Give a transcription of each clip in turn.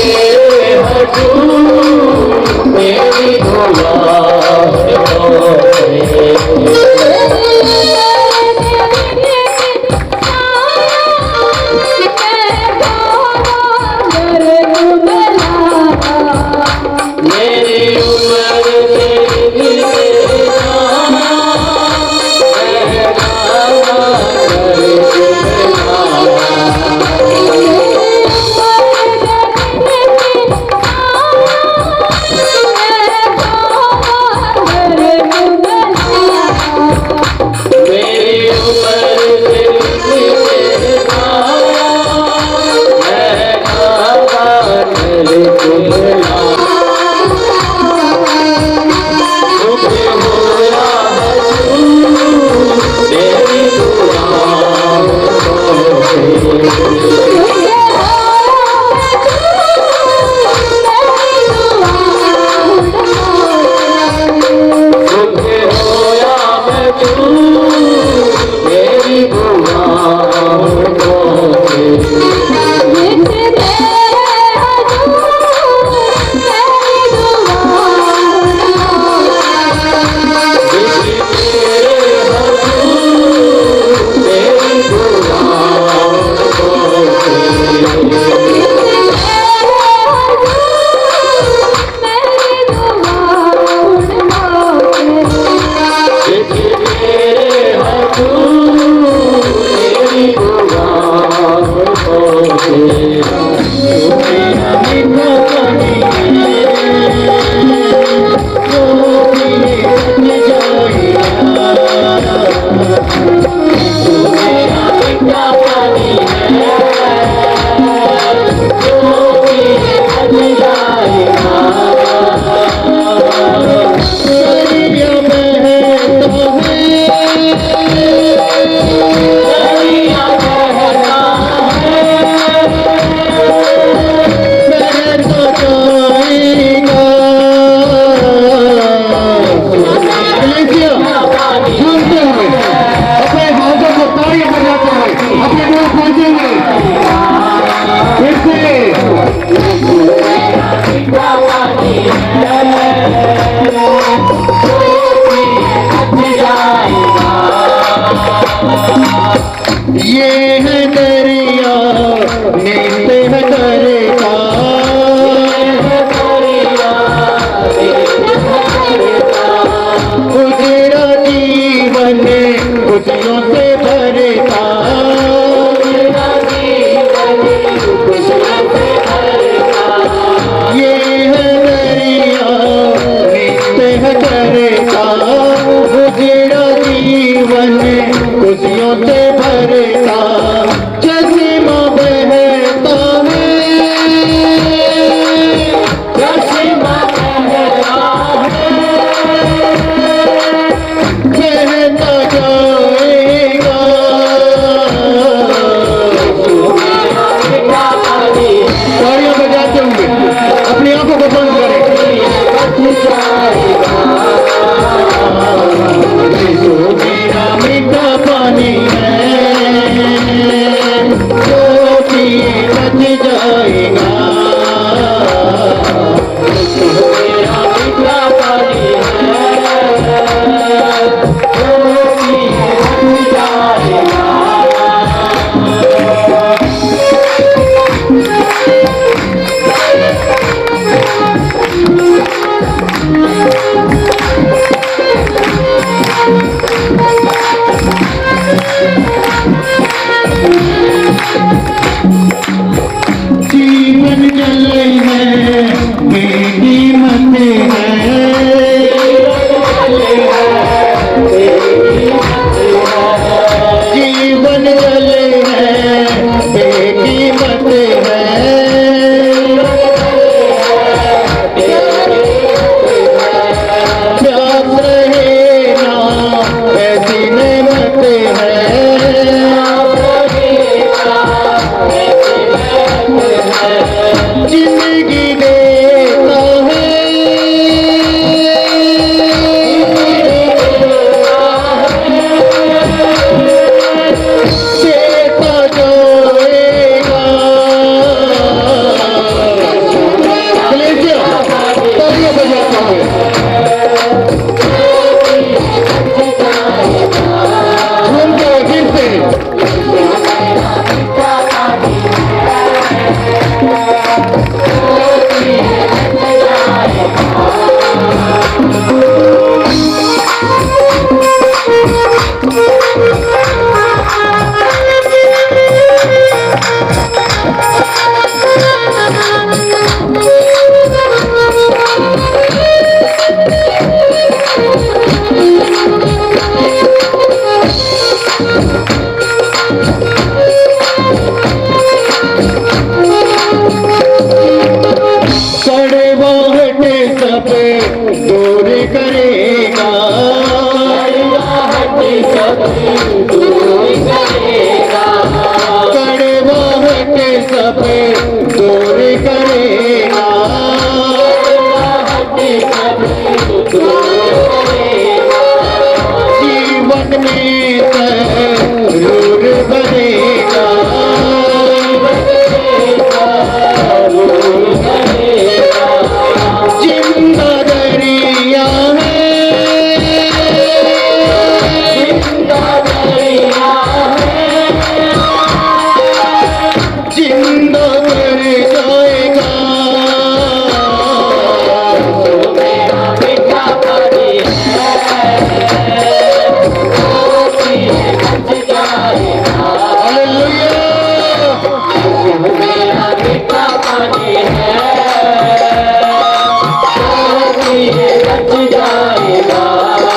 Yeah.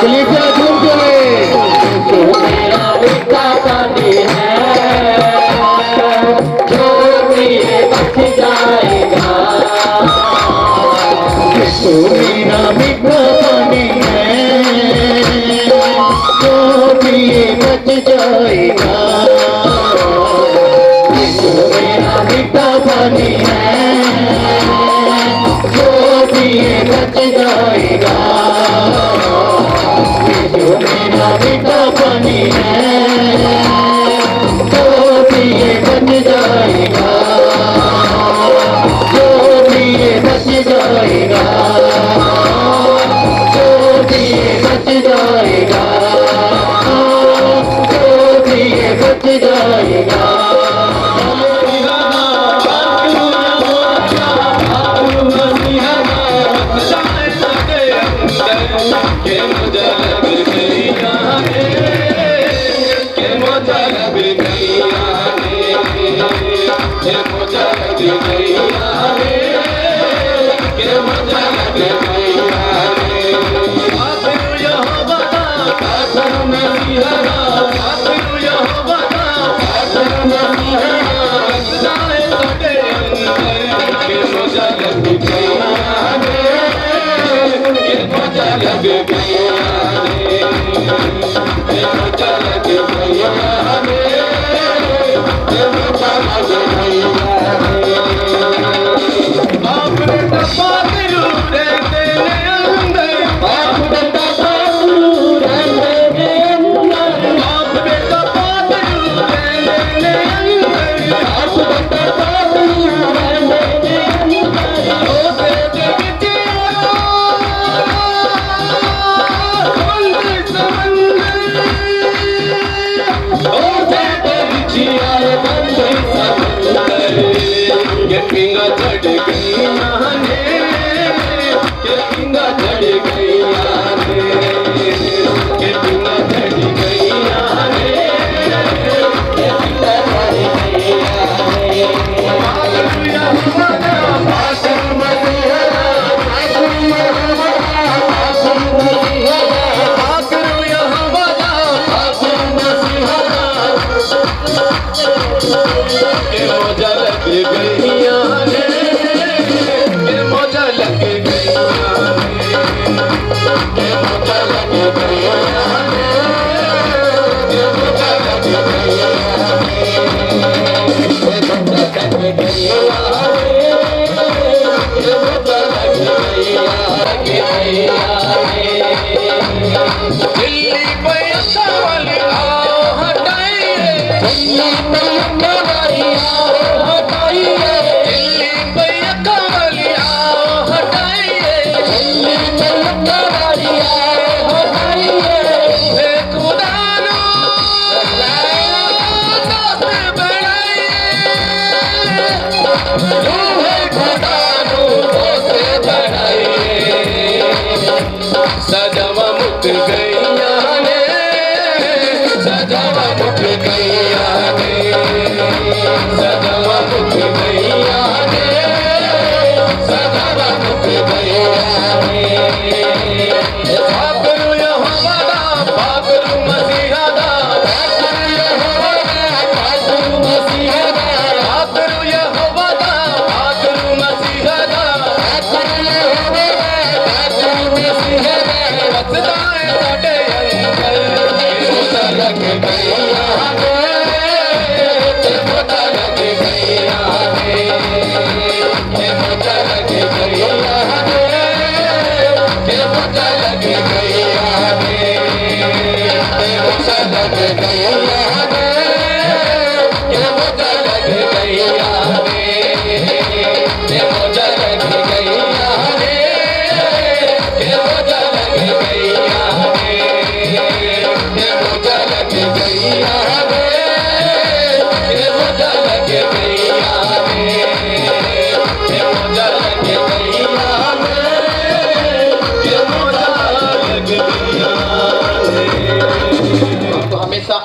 Police झूम के मेरा मीठा पानी है जो पिए बच जाएगा। यीशु मेरा मीठा पानी है जो पिए बच जाएगा। यीशु मेरा मीठा पानी है जो पिए बच जाएगा। यीशु मेरा मीठा पानी है जो पिए बच जाएगा। जो पिए बच जाएगा। जो पिए बच जाएगा। जो पिए बच जाएगा।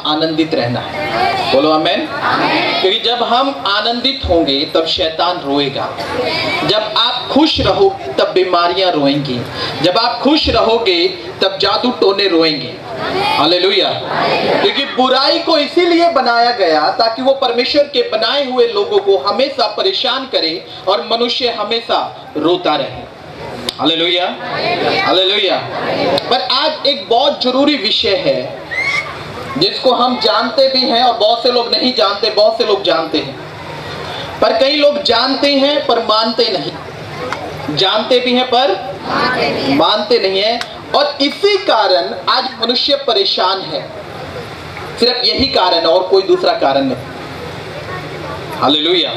आनंदित रहना है। बोलो आमेन। क्योंकि जब हम आनंदित होंगे तब शैतान रोएगा। जब आप खुश रहो तब बीमारियां रोएंगी। जब आप खुश रहोगे तब जादू टोने रोएंगे। हालेलुया। क्योंकि बुराई को इसीलिए बनाया गया ताकि वो परमेश्वर के बनाए हुए लोगों को हमेशा परेशान करे और मनुष्य हमेशा रोता रहे। Hallelujah, hallelujah. पर आज एक बहुत जरूरी विषय है जिसको हम जानते भी हैं और बहुत से लोग नहीं जानते, बहुत से लोग जानते हैं। पर कई लोग जानते हैं पर मानते नहीं, जानते भी हैं पर मानते नहीं है। और इसी कारण आज मनुष्य परेशान है। सिर्फ यही कारण है और कोई दूसरा कारण नहीं। हालेलुया,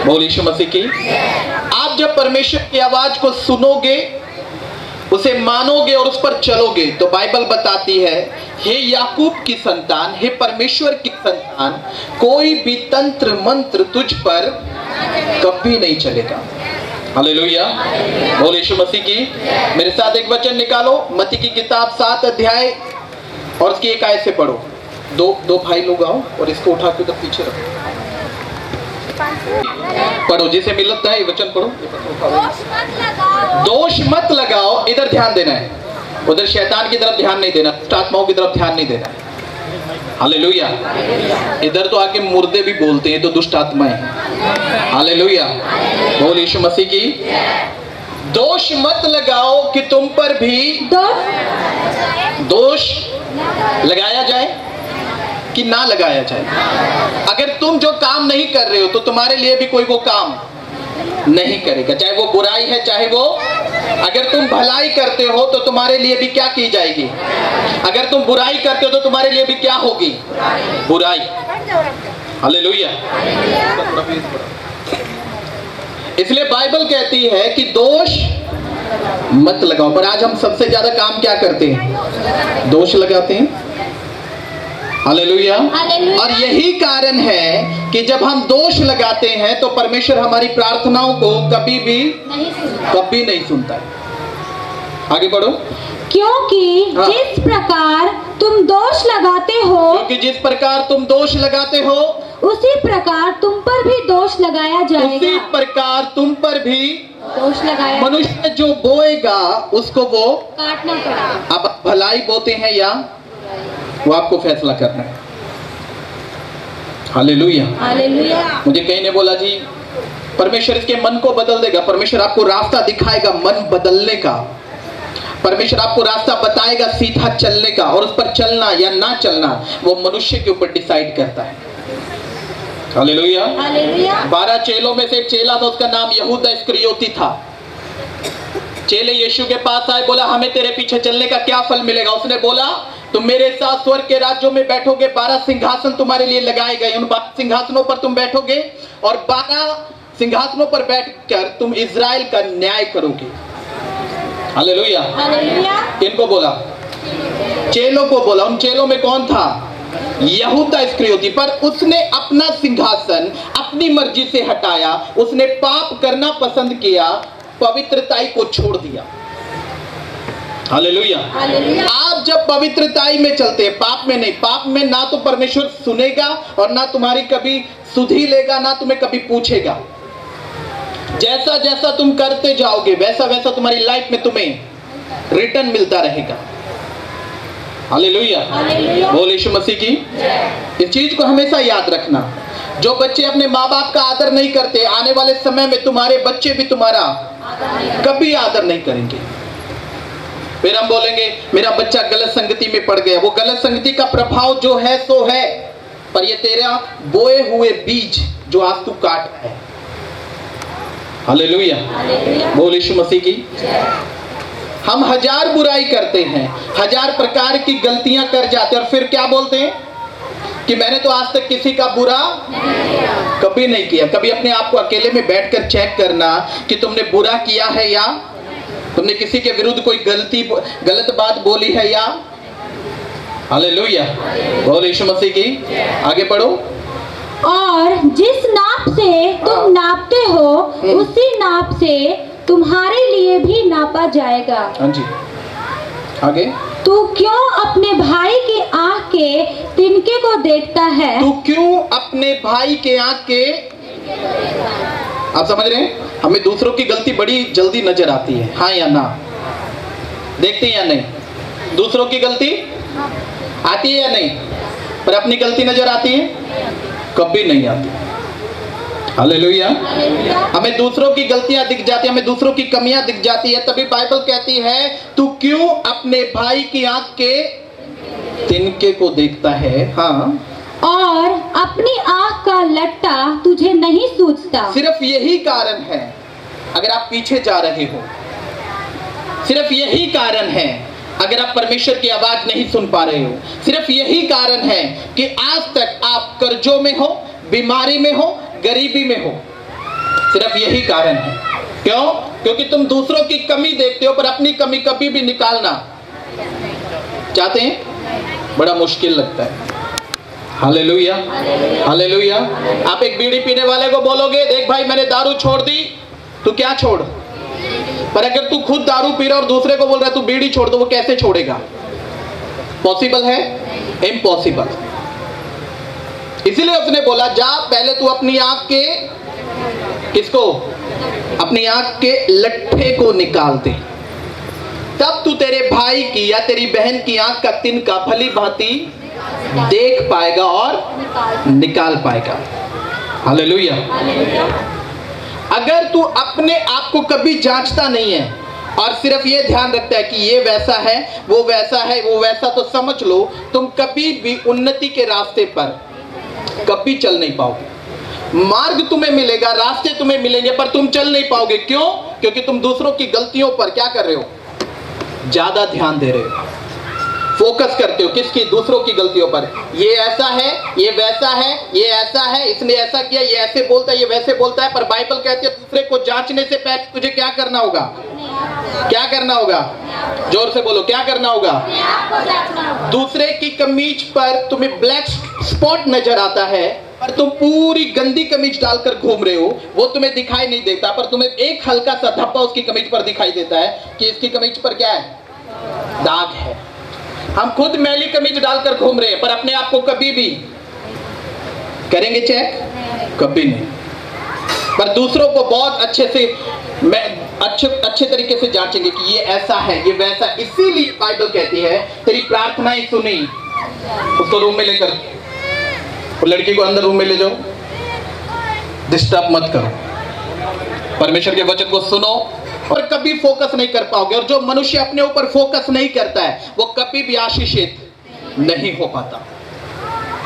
बोल यीशु मसीह की। आप जब परमेश्वर की आवाज को सुनोगे, उसे मानोगे और उस पर चलोगे तो बाइबल बताती है, हे याकूब की संतान, हे परमेश्वर की संतान, कोई भी तंत्र मंत्र तुझ पर कभी नहीं चलेगा। हालेलुया, बोल यीशु मसीह की। मेरे साथ एक वचन निकालो, मत्ती की किताब 7 अध्याय और उसकी 1 आयत से पढ़ो। दो भाई लोग आओ और इसको उठा के उधर पीछे रखो, पढ़ो जिसे मिलता है ये वचन पढ़ो। दोष मत लगाओ, इधर ध्यान देना है, उधर शैतान की तरफ ध्यान नहीं देना, दुष्ट आत्माओं की तरफ ध्यान नहीं देना है। हालेलुया। इधर तो आके मुर्दे भी बोलते हैं तो दुष्ट आत्माएं। हालेलुया, बोल यीशु मसीह की। दोष मत लगाओ कि तुम पर भी दोष लगाया जाए कि ना लगाया जाए। अगर तुम जो काम नहीं कर रहे हो तो तुम्हारे लिए भी कोई वो काम नहीं करेगा, चाहे वो बुराई है चाहे वो, अगर तुम भलाई करते हो तो तुम्हारे लिए भी क्या की जाएगी, अगर तुम बुराई करते हो तो तुम्हारे लिए भी क्या होगी, बुराई। हालेलुया। इसलिए बाइबल कहती है कि दोष मत लगाओ। पर आज हम सबसे ज्यादा काम क्या करते हैं, दोष लगाते हैं। हालेलुया। और यही कारण है कि जब हम दोष लगाते हैं तो परमेश्वर हमारी प्रार्थनाओं को कभी नहीं सुनता है। आगे बढ़ो। क्योंकि जिस प्रकार तुम दोष लगाते हो, क्योंकि जिस प्रकार तुम दोष लगाते हो उसी प्रकार तुम पर भी दोष लगाया जाएगा। उसी प्रकार तुम पर भी दोष लगाया। मनुष्य जो बोएगा उसको वो काटना पड़ेगा। आप भलाई बोते हैं या वो आपको फैसला करना है। Hallelujah, hallelujah. मुझे कहीं ने बोला जी परमेश्वर इसके मन को बदल देगा, परमेश्वर आपको रास्ता दिखाएगा मन बदलने का, परमेश्वर आपको रास्ता बताएगा सीधा चलने का, और उस पर चलना या ना चलना वो मनुष्य के ऊपर डिसाइड करता है। Hallelujah, hallelujah. 12 चेलों में से एक चेला था, उसका नाम यहूदा इस्करियोती था। चेले यीशु के पास आए, बोला हमें तेरे पीछे चलने का क्या फल मिलेगा। उसने बोला तुम मेरे साथ स्वर्ग के राज्यों में बैठोगे, 12 सिंहासन तुम्हारे लिए लगाए गए, उन 12 सिंहासनों पर तुम बैठोगे और 12 सिंहासनों पर बैठकर तुम इजराइल का न्याय करोगे। Hallelujah, hallelujah. इनको बोला, चेलों को बोला। उन चेलों में कौन था, यहूदा इस्करियोती। पर उसने अपना सिंहासन अपनी मर्जी से हटाया, उसने पाप करना पसंद किया, पवित्रताई को छोड़ दिया। Hallelujah, hallelujah. आप जब पवित्रताई में चलते हैं, पाप में नहीं, पाप में ना तो परमेश्वर सुनेगा और ना तुम्हारी कभी सुधि लेगा, ना तुम्हें कभी पूछेगा। जैसा जैसा तुम करते जाओगे वैसा वैसा तुम्हारी लाइफ में तुम्हें रिटर्न मिलता रहेगा। हालेलुया, बोल यीशु मसीह की। इस चीज को हमेशा याद रखना, जो बच्चे अपने माँ बाप का आदर नहीं करते, आने वाले समय में तुम्हारे बच्चे भी तुम्हारा कभी आदर नहीं करेंगे। फिर हम बोलेंगे मेरा बच्चा गलत संगति में पड़ गया। वो गलत संगति का प्रभाव जो है सो है, पर ये तेरा बोए हुए बीज जो आज तू काट है। हालेलुया, बोल यीशु मसीह की। हम 1000 बुराई करते हैं, 1000 प्रकार की गलतियां कर जाते हैं और फिर क्या बोलते हैं कि मैंने तो आज तक किसी का बुरा कभी नहीं किया। कभी अपने आप को अकेले में बैठकर चेक करना कि तुमने बुरा किया है या तुमने किसी के विरुद्ध कोई गलत बात बोली है या। हालेलुया, बोल यीशु मसीह की। आगे पढ़ो। और जिस नाप से तुम नापते हो उसी नाप से तुम्हारे लिए भी नापा जाएगा। हाँ जी, आगे। तू क्यों अपने भाई की आँख के तिनके को देखता है? तू क्यों अपने भाई के आँख के, आप समझ रहे हैं, हमें दूसरों की गलती बड़ी जल्दी नजर आती है, हाँ या ना, देखते हैं या नहीं। दूसरों की गलती आती है या नहीं? पर अपनी गलती नजर आती है? कभी नहीं आती। हालेलुया। हमें दूसरों की गलतियां दिख जाती है, हमें दूसरों की कमियां दिख जाती है, तभी बाइबल कहती है तू क्यों अपने भाई की आंख के तिनके को देखता है, हाँ, और अपनी आंख का लट्टा तुझे नहीं सूझता। सिर्फ यही कारण है, अगर आप पीछे जा रहे हो, सिर्फ यही कारण है अगर आप परमेश्वर की आवाज नहीं सुन पा रहे हो, सिर्फ यही कारण है कि आज तक आप कर्जों में हो, बीमारी में हो, गरीबी में हो, सिर्फ यही कारण है। क्यों? क्योंकि तुम दूसरों की कमी देखते हो पर अपनी कमी कभी भी निकालना चाहते हैं, बड़ा मुश्किल लगता है। Hallelujah, hallelujah. आप एक बीड़ी पीने वाले को बोलोगे देख भाई मैंने दारू छोड़ दी, तू क्या छोड़, पर अगर तू खुद दारू पी रहा और दूसरे को बोल रहा है तू बीड़ी छोड़ दो, वो कैसे छोड़ेगा? पॉसिबल है? इम्पॉसिबल। इसीलिए उसने बोला जा पहले तू अपनी आंख के, किसको? अपनी आंख के लट्ठे को निकाल दे, तब तू तेरे भाई की या तेरी बहन की आंख का तिनका भली भांति देख पाएगा और निकाल पाएगा। हालेलुया। अगर तू अपने आप को कभी जांचता नहीं है और सिर्फ ये ध्यान रखता है कि ये वैसा है, वो वैसा है, वो वैसा, तो समझ लो तुम कभी भी उन्नति के रास्ते पर कभी चल नहीं पाओगे। मार्ग तुम्हें मिलेगा, रास्ते तुम्हें मिलेंगे, पर तुम चल नहीं पाओगे। क्यों? क्योंकि तुम दूसरों की गलतियों पर क्या कर रहे हो? ज्यादा ध्यान दे रहे हो, फोकस करते हो। किसकी? दूसरों की गलतियों पर। ये ऐसा है, ये वैसा है, ये ऐसा है, इसने ऐसा किया, ये ऐसे बोलता है, ये वैसे बोलता है। पर बाइबल कहती है दूसरे को जांचने से पहले तुझे क्या करना होगा? क्या करना होगा? जोर से बोलो, क्या करना होगा? दूसरे की कमीज पर तुम्हें ब्लैक स्पॉट नजर आता है पर तुम पूरी गंदी कमीज डालकर घूम रहे हो, वो तुम्हें दिखाई नहीं देता, पर तुम्हें एक हल्का सा धब्बा उसकी कमीज पर दिखाई देता है कि इसकी कमीज पर क्या है? दाग है। हम खुद मैली कमीज डालकर घूम रहे हैं पर अपने आप को कभी भी करेंगे चेक? कभी नहीं। पर दूसरों को बहुत अच्छे से अच्छे तरीके से जांचेंगे कि ये ऐसा है, ये वैसा। इसीलिए बाइबल कहती है तेरी प्रार्थनाएं सुनी, उसको रूम में लेकर, लड़की को अंदर रूम में ले जाओ, डिस्टर्ब मत करो, परमेश्वर के वचन को सुनो, और कभी फोकस नहीं कर पाओगे। और जो मनुष्य अपने ऊपर फोकस नहीं करता है वो कभी भी आशीषित नहीं हो पाता।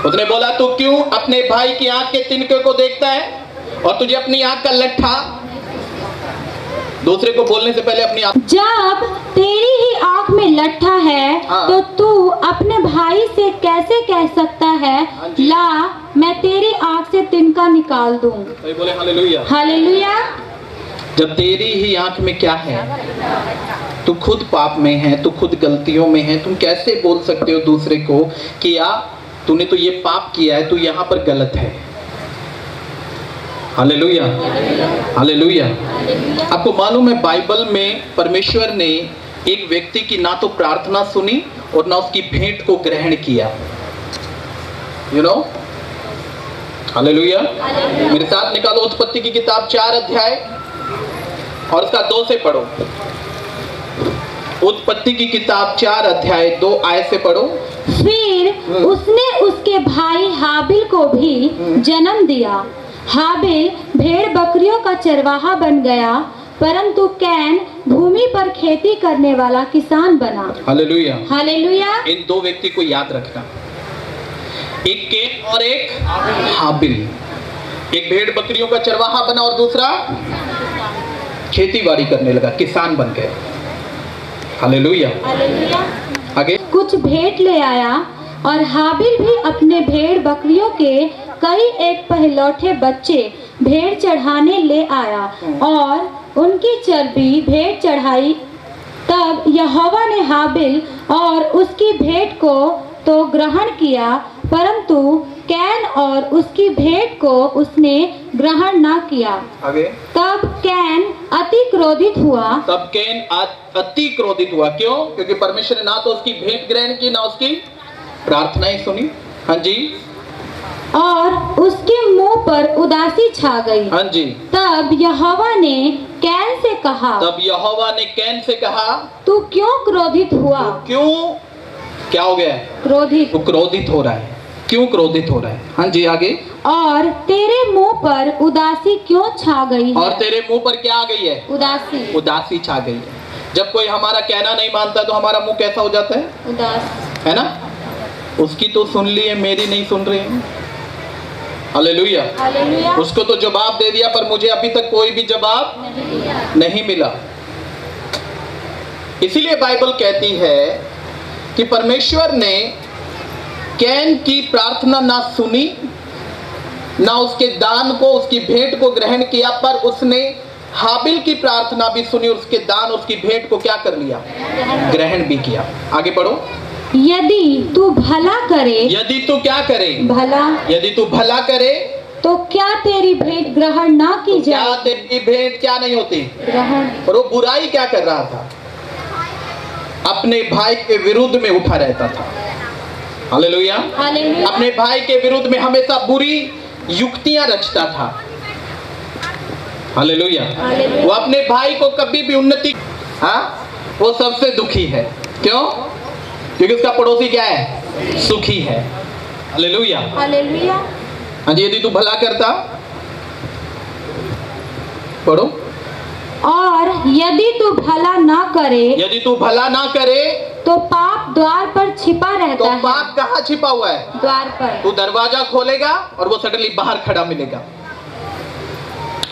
उसने बोला तू क्यों अपने भाई की आंख के तिनके को देखता है और तुझे अपनी आंख का लट्ठा, दूसरे को बोलने से पहले अपनी आंख, जब तेरी ही आंख में लट्ठा है हाँ। तो तू अपने भाई से कैसे कह सकता है ला मैं तेरी आंख से तिनका निकाल दूं? बोले हालेलुया। हालेलुया। जब तेरी ही आंख में क्या है? तू खुद पाप में है, तू खुद गलतियों में है, तुम कैसे बोल सकते हो दूसरे को कि यार तूने तो ये पाप किया है, तू यहाँ पर गलत है? Hallelujah, hallelujah. आपको मालूम है बाइबल में परमेश्वर ने एक व्यक्ति की ना तो प्रार्थना सुनी और ना उसकी भेंट को ग्रहण किया। You know, hallelujah. मेरे साथ निकालो उत्पत्ति की किताब 4 अध्याय और उसका 2 से पढ़ो। उत्पत्ति की किताब 4 अध्याय 2 आयत से पढ़ो। फिर उसने उसके भाई हाबिल को भी जन्म दिया। हाबिल भेड़ बकरियों का चरवाहा बन गया, परंतु कैन भूमि पर खेती करने वाला किसान बना। Hallelujah, hallelujah. इन 2 व्यक्ति को याद रखना, एक कैन और एक हाबिल। एक भेड़ बकरियों का चरवाहा बना और दूसरा खेती बाड़ी करने लगा, किसान बन गया। हालेलुया। आगे कुछ भेंट ले आया और हाबिल भी अपने भेड़ बकरियों के कई एक पहलौठे बच्चे भेड़ चढ़ाने ले आया और उनकी चर्बी भेड़ चढ़ाई। तब यहोवा ने हाबिल और उसकी भेंट को तो ग्रहण किया, परंतु कैन और उसकी भेंट को उसने ग्रहण न किया। आगे तब कैन अति क्रोधित हुआ। तब कैन अति क्रोधित हुआ। क्यों? क्योंकि परमेश्वर ने ना तो उसकी भेंट ग्रहण की ना उसकी प्रार्थनाएं सुनी। हाँ जी, और उसके मुंह पर उदासी छा गई। हाँ जी। तब यहोवा ने कैन से कहा, तब यहोवा ने कैन से कहा, तू क्यों क्रोधित हुआ? क्यों क्या हो गया है? क्रोधित। वो क्रोधित हो रहा है। क्यों क्रोधित हो रहा है? हाँ जी आगे। और तेरे मुंह पर उदासी क्यों छा गई है? और तेरे मुंह पर क्या आ गई है? उदासी। उदासी छा गई है। जब कोई हमारा कहना नहीं मानता तो हमारा मुंह कैसा हो जाता है? उदास, है ना? उसकी तो सुन ली है, मेरी नहीं सुन रही है। हालेलुया। हालेलुया। उसको तो जवाब दे दिया, पर मुझे अभी तक कोई भी जवाब नहीं मिला। इसीलिए बाइबल कहती है कि परमेश्वर ने कैन की प्रार्थना ना सुनी, ना उसके दान को, उसकी भेंट को ग्रहण किया, पर उसने हाबिल की प्रार्थना भी सुनी और उसके दान, उसकी भेंट को क्या कर लिया? ग्रहण भी किया। आगे पढ़ो। यदि तू भला करे, यदि तू क्या करे? भला, यदि तू भला करे तो क्या तेरी भेंट ग्रहण ना की तो क्या जाए? तेरी भेंट क्या नहीं होती? ग्रहण। और वो बुराई क्या कर रहा था? अपने भाई के विरुद्ध में उठा रहता था। हालेलुया। हालेलुया। अपने भाई के विरुद्ध में हमेशा बुरी युक्तियां रचता था। हालेलुया। हालेलुया। वो अपने भाई को कभी भी उन्नति, हाँ, वो सबसे दुखी है। क्यों? क्योंकि उसका पड़ोसी क्या है? सुखी है। हालेलुया। हालेलुया। हाँ जी। यदि तू भला करता, पढ़ो। और यदि तू भला ना करे, यदि तू भला ना करे तो पाप द्वार पर छिपा तो रहता है। पाप कहाँ छिपा हुआ है? द्वार पर। तू दरवाजा खोलेगा और वो सडनली बाहर खड़ा मिलेगा।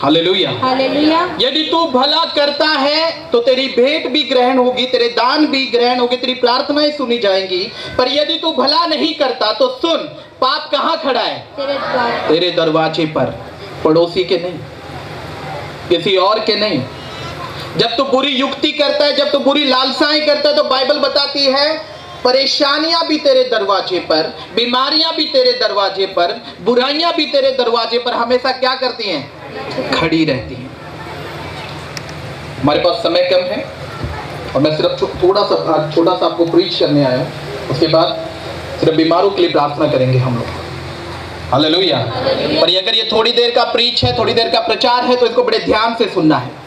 हालेलुया। हालेलुया। यदि तू भला करता है तो तेरी भेंट भी ग्रहण होगी, तेरे दान भी ग्रहण होंगे, तेरी प्रार्थनाएं सुनी जाएंगी। पर यदि तू भला नहीं करता तो सुन, पाप कहाँ खड़ा है? तेरे द्वार। तेरे दरवाजे पर, पड़ोसी के नहीं, किसी और के नहीं। जब तू बुरी युक्ति करता है, जब तू बुरी लालसाएं करता है, तो बाइबल बताती है परेशानियां भी तेरे दरवाजे पर, बीमारियां भी तेरे दरवाजे पर, बुराइयां भी तेरे दरवाजे पर हमेशा क्या करती हैं? खड़ी रहती हैं। हमारे पास समय कम है और मैं सिर्फ छोटा सा आपको प्रीच करने आया हूं। उसके बाद सिर्फ बीमारों के लिए प्रार्थना करेंगे हम लोग। हालेलुया। पर अगर ये थोड़ी देर का प्रीच है, थोड़ी देर का प्रचार है, तो इसको बड़े ध्यान से सुनना है।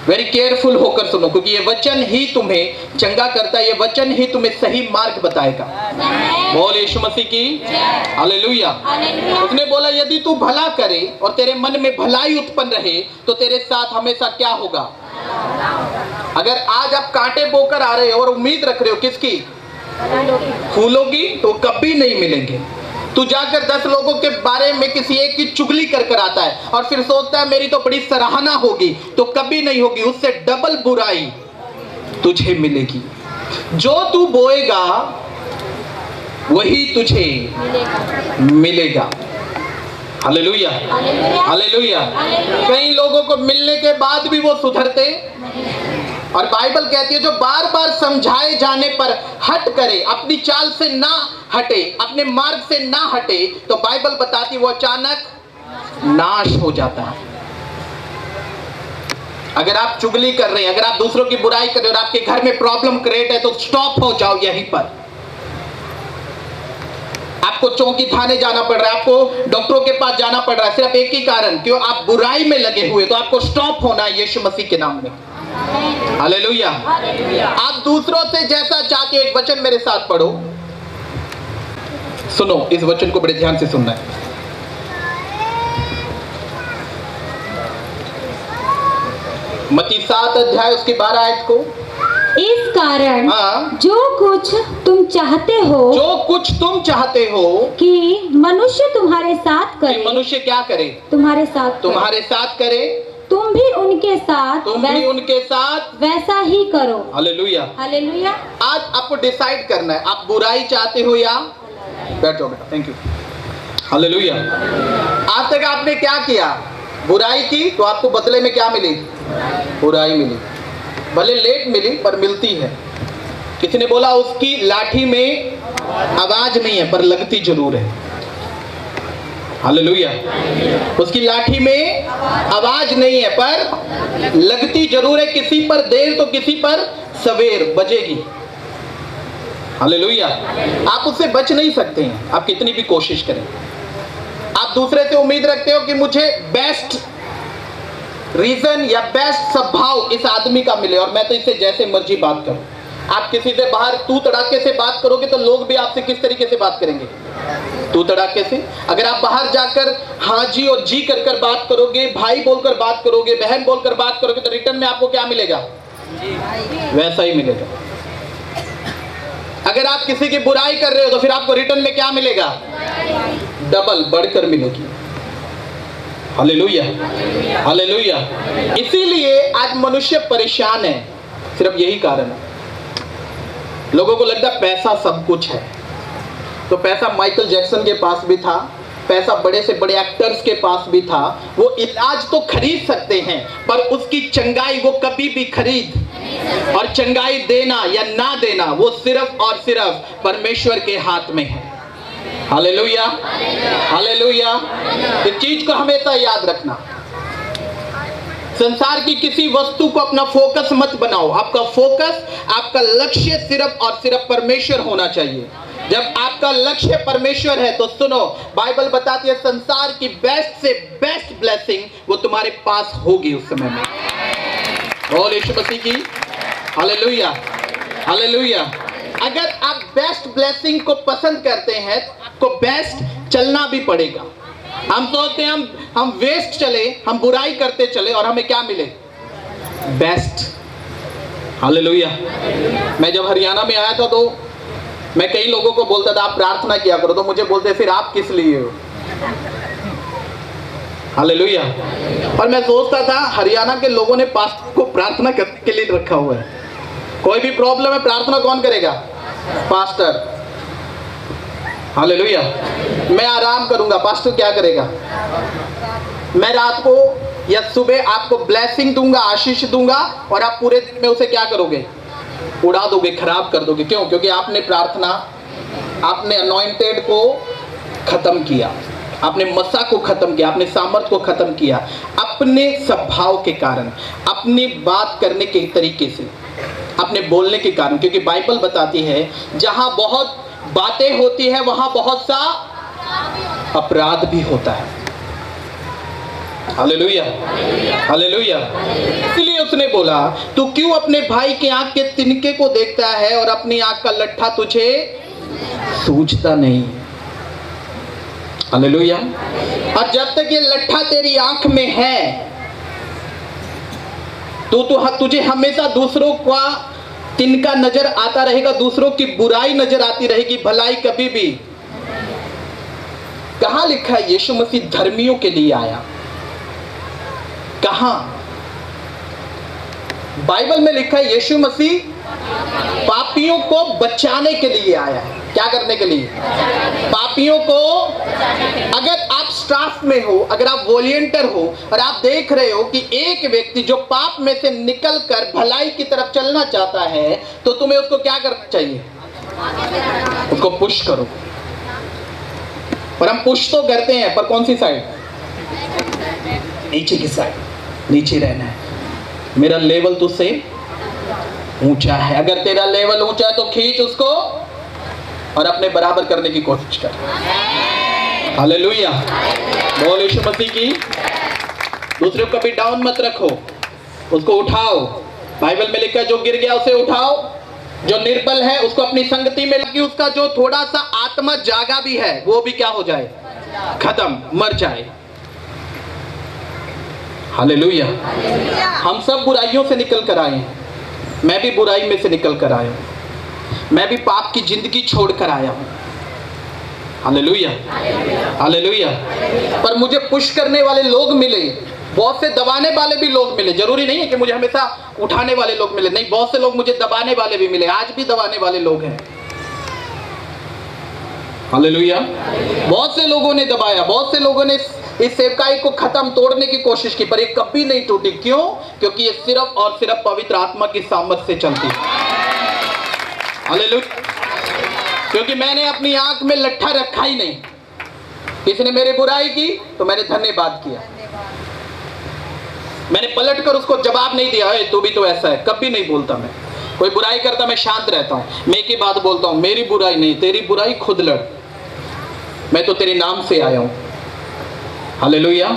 वेरी केयरफुल होकर सुनो, क्योंकि ये वचन ही तुम्हें चंगा करता है, ये वचन ही तुम्हें सही मार्ग बताएगा। बोल यीशु मसीह की हालेलुया। उसने बोला यदि तू भला करे और तेरे मन में भलाई उत्पन्न रहे तो तेरे साथ हमेशा क्या होगा? अगर आज आप कांटे बोकर आ रहे हो और उम्मीद रख रहे हो किसकी? फूलों की, तो कभी नहीं मिलेंगे। तू जाकर 10 लोगों के बारे में किसी एक की चुगली कर कर आता है और फिर सोचता है मेरी तो बड़ी सराहना होगी, तो कभी नहीं होगी। उससे डबल बुराई तुझे मिलेगी। जो तू बोएगा वही तुझे मिलेगा। हालेलुया। हालेलुया। कई लोगों को मिलने के बाद भी वो सुधरते, और बाइबल कहती है जो बार बार समझाए जाने पर हट करे, अपनी चाल से ना हटे, अपने मार्ग से ना हटे, तो बाइबल बताती है वो अचानक नाश हो जाता है। अगर आप चुगली कर रहे हैं, अगर आप दूसरों की बुराई कर रहे हैं और आपके घर में प्रॉब्लम क्रिएट है, तो स्टॉप हो जाओ यहीं पर। आपको चौकी थाने जाना पड़ रहा है, आपको डॉक्टरों के पास जाना पड़ रहा है, सिर्फ एक ही कारण, क्यों? आप बुराई में लगे हुए। तो आपको स्टॉप होना है यीशु मसीह के नाम में। हालेलुया। आप दूसरों से जैसा चाहते हो, एक वचन मेरे साथ पढ़ो, सुनो, इस वचन को बड़े ध्यान से सुनना है। मत्ती 7 अध्याय उसकी 12 आयत को। इस कारण जो कुछ तुम चाहते हो, जो कुछ तुम चाहते हो कि मनुष्य तुम्हारे साथ करे, मनुष्य क्या करे? तुम्हारे साथ तुम्हारे साथ करे, तुम भी उनके साथ, तुम भी उनके साथ वैसा ही करो। हालेलुया। हालेलुया। आज आपको डिसाइड करना है, आप बुराई चाहते हो या? बैठ जाओ बेटा, थैंक यू। हालेलुया। आज तक आपने क्या किया? बुराई की, तो आपको बदले में क्या मिली? बुराई मिली। भले लेट मिली पर मिलती है। किसी ने बोला उसकी लाठी में आवाज नहीं है पर लगती जरूर है। हालेलुया। उसकी लाठी में आवाज नहीं है पर लगती जरूर है। किसी पर देर तो किसी पर सवेर बजेगी। हालेलुया। आप उससे बच नहीं सकते हैं, आप कितनी भी कोशिश करें। आप दूसरे से उम्मीद रखते हो कि मुझे बेस्ट रीजन या बेस्ट स्वभाव इस आदमी का मिले और मैं तो इससे जैसे मर्जी बात करूं। आप किसी से बाहर तू तड़ाके से बात करोगे तो लोग भी आपसे किस तरीके से बात करेंगे? तू तड़ाके से। अगर आप बाहर जाकर हाँ जी और जी कर कर बात करोगे, भाई बोलकर बात करोगे, बहन बोलकर बात करोगे, तो रिटर्न में आपको क्या मिलेगा? वैसा ही मिलेगा। अगर आप किसी की बुराई कर रहे हो तो फिर आपको रिटर्न में क्या मिलेगा? डबल बढ़कर मिलेगी। Hallelujah, hallelujah. इसीलिए आज मनुष्य परेशान है, सिर्फ यही कारण है। लोगों को लगता है पैसा सब कुछ है। तो पैसा माइकल जैक्सन के पास भी था, पैसा बड़े से बड़े एक्टर्स के पास भी था। वो इलाज तो खरीद सकते हैं, पर उसकी चंगाई वो कभी भी खरीद और चंगाई देना या ना देना वो सिर्फ और सिर्फ परमेश्वर के हाथ में है। Hallelujah, hallelujah. इस चीज को हमेशा याद रखना। संसार की किसी वस्तु को अपना फोकस मत बनाओ। आपका फोकस, आपका लक्ष्य सिर्फ और सिर्फ परमेश्वर होना चाहिए। जब आपका लक्ष्य परमेश्वर है तो सुनो, बाइबल बताती है संसार की बेस्ट से बेस्ट ब्लेसिंग वो तुम्हारे पास होगी उस समय में। बोल यीशु मसीह की हालेलुया, हालेलुया। अगर आप बेस्ट ब्लेसिंग को पसंद करते हैं तो आपको बेस्ट चलना भी पड़ेगा। हम सोचते हैं हम वेस्ट चले, हम बुराई करते चले और हमें क्या मिले? बेस्ट। हालेलुया। मैं जब हरियाणा में आया था तो मैं कई लोगों को बोलता था आप प्रार्थना किया करो, तो मुझे बोलते फिर आप किस लिए हो? हालेलुया। और मैं सोचता था हरियाणा के लोगों ने पास्टर को प्रार्थना करने के लिए रखा हुआ है। कोई भी प्रॉब्लम है प्रार्थना कौन करेगा? पास्टर। हालेलुया। मैं आराम करूंगा, पास्टर क्या करेगा? मैं रात को या सुबह आपको ब्लेसिंग दूंगा, आशीष दूंगा, और आप पूरे दिन में उसे क्या करोगे? उड़ा दोगे, खराब कर दोगे। क्यों? क्योंकि आपने प्रार्थना, आपने अनॉइंटेड को खत्म किया, आपने मसा को खत्म किया, आपने सामर्थ को खत्म किया अपने स्वभाव के कारण, अपनी बात करने के तरीके से, अपने बोलने के कारण। क्योंकि बाइबल बताती है जहां बहुत बातें होती है वहां बहुत सा अपराध भी होता है। Hallelujah, hallelujah. इसलिए उसने बोला तू क्यों अपने भाई के आंख के तिनके को देखता है और अपनी आंख का लट्ठा तुझे सूझता नहीं? हालेलुया। और जब तक ये लट्ठा तेरी आंख में है तो तुझे हमेशा दूसरों का तिनका नजर आता रहेगा, दूसरों की बुराई नजर आती रहेगी, भलाई कभी भी। कहां लिखा है यीशु मसीह धर्मियों के लिए आया? कहां? बाइबल में लिखा है यीशु मसीह पापियों को बचाने के लिए आया है। क्या करने के लिए? पापियों को। अगर आप स्टाफ में हो, अगर आप वॉलंटियर हो और आप देख रहे हो कि एक व्यक्ति जो पाप में से निकलकर भलाई की तरफ चलना चाहता है, तो तुम्हें उसको क्या करना चाहिए? उसको पुश करो। पर हम पुश तो करते हैं, पर कौन सी साइड? नीचे की साइड। नीचे रहना है। मेरा लेवल तुझसे ऊंचा है। अगर तेरा लेवल ऊंचा है तो खींच उसको और अपने बराबर करने की कोशिश कर। हालेलुया। बोल यीशु मसीह की। दूसरे को कभी डाउन मत रखो, उसको उठाओ। बाइबल में लिखा है जो गिर गया उसे उठाओ, जो निर्बल है उसको अपनी संगति में लगी, उसका जो थोड़ा सा आत्मा जागा भी है वो भी क्या हो जाए? खत्म, मर जाए। हालेलुया। हम सब बुराइयों से निकल कर आए हैं। मैं भी बुराई में से निकल कर आया हूं। मैं भी पाप की जिंदगी छोड़ कर आया हूं। Hallelujah, hallelujah. पर मुझे पुश करने वाले लोग मिले, बहुत से दबाने वाले भी लोग मिले। जरूरी नहीं है कि मुझे हमेशा उठाने वाले लोग मिले, नहीं, बहुत से लोग मुझे दबाने वाले भी मिले। आज भी दबाने वाले लोग हैं। हालेलुया। बहुत से लोगों ने दबाया, बहुत से लोगों ने इस सेवकाई को खत्म, तोड़ने की कोशिश की, पर ये कभी नहीं टूटी। क्यों? क्योंकि ये सिर्फ और सिर्फ पवित्र आत्मा की सामर्थ से चलती है। हालेलुया। क्योंकि मैंने अपनी आंख में लट्ठा रखा ही नहीं। किसी ने मेरी बुराई की तो मैंने धन्यवाद किया, मैंने पलट कर उसको जवाब नहीं दिया, तू भी तो ऐसा है, कभी नहीं बोलता मैं। कोई बुराई करता मैं शांत रहता हूँ, मैं एक ही बात बोलता हूँ, मेरी बुराई नहीं, तेरी बुराई खुद लड़, मैं तो तेरे नाम से आया हूँ। हालेलुया।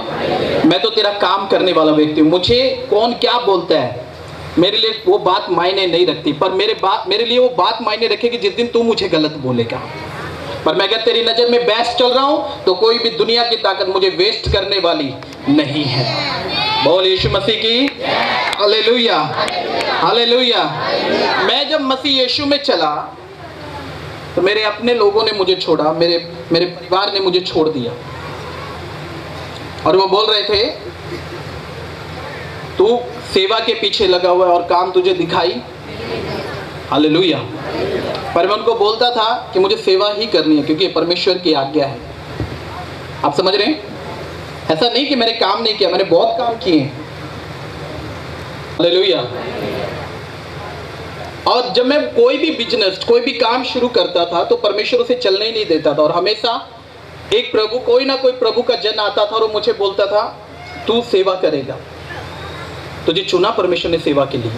मैं तो तेरा काम करने वाला व्यक्ति हूँ। मुझे कौन क्या बोलता है मेरे लिए वो बात मायने नहीं रखती, पर मेरे लिए वो बात मायने रखेगी जिस दिन तू मुझे गलत बोलेगा। पर मैं अगर तेरी नज़र में बेस्ट चल रहा हूँ तो कोई भी दुनिया की ताकत मुझे वेस्ट करने वाली नहीं है। बोल यीशु मसीह की हालेलुया, हालेलुया। मैं जब मसीह यीशु में चला तो मेरे अपने लोगों ने मुझे छोड़ा, मेरे परिवार ने मुझे छोड़ दिया, और वो बोल रहे थे तू सेवा के पीछे लगा हुआ है और काम तुझे दिखाई। हालेलुया। पर मैं उनको बोलता था कि मुझे सेवा ही करनी है क्योंकि परमेश्वर की आज्ञा है। आप समझ रहे हैं? ऐसा नहीं कि मैंने काम नहीं किया, मैंने बहुत काम किए। हालेलुया। और जब मैं कोई भी बिजनेस, कोई भी काम शुरू करता था तो परमेश्वर उसे चलने ही नहीं देता था, और हमेशा एक प्रभु, कोई ना कोई प्रभु का जन आता था और वो मुझे बोलता था तू सेवा करेगा, तुझे चुना परमेश्वर ने सेवा के लिए।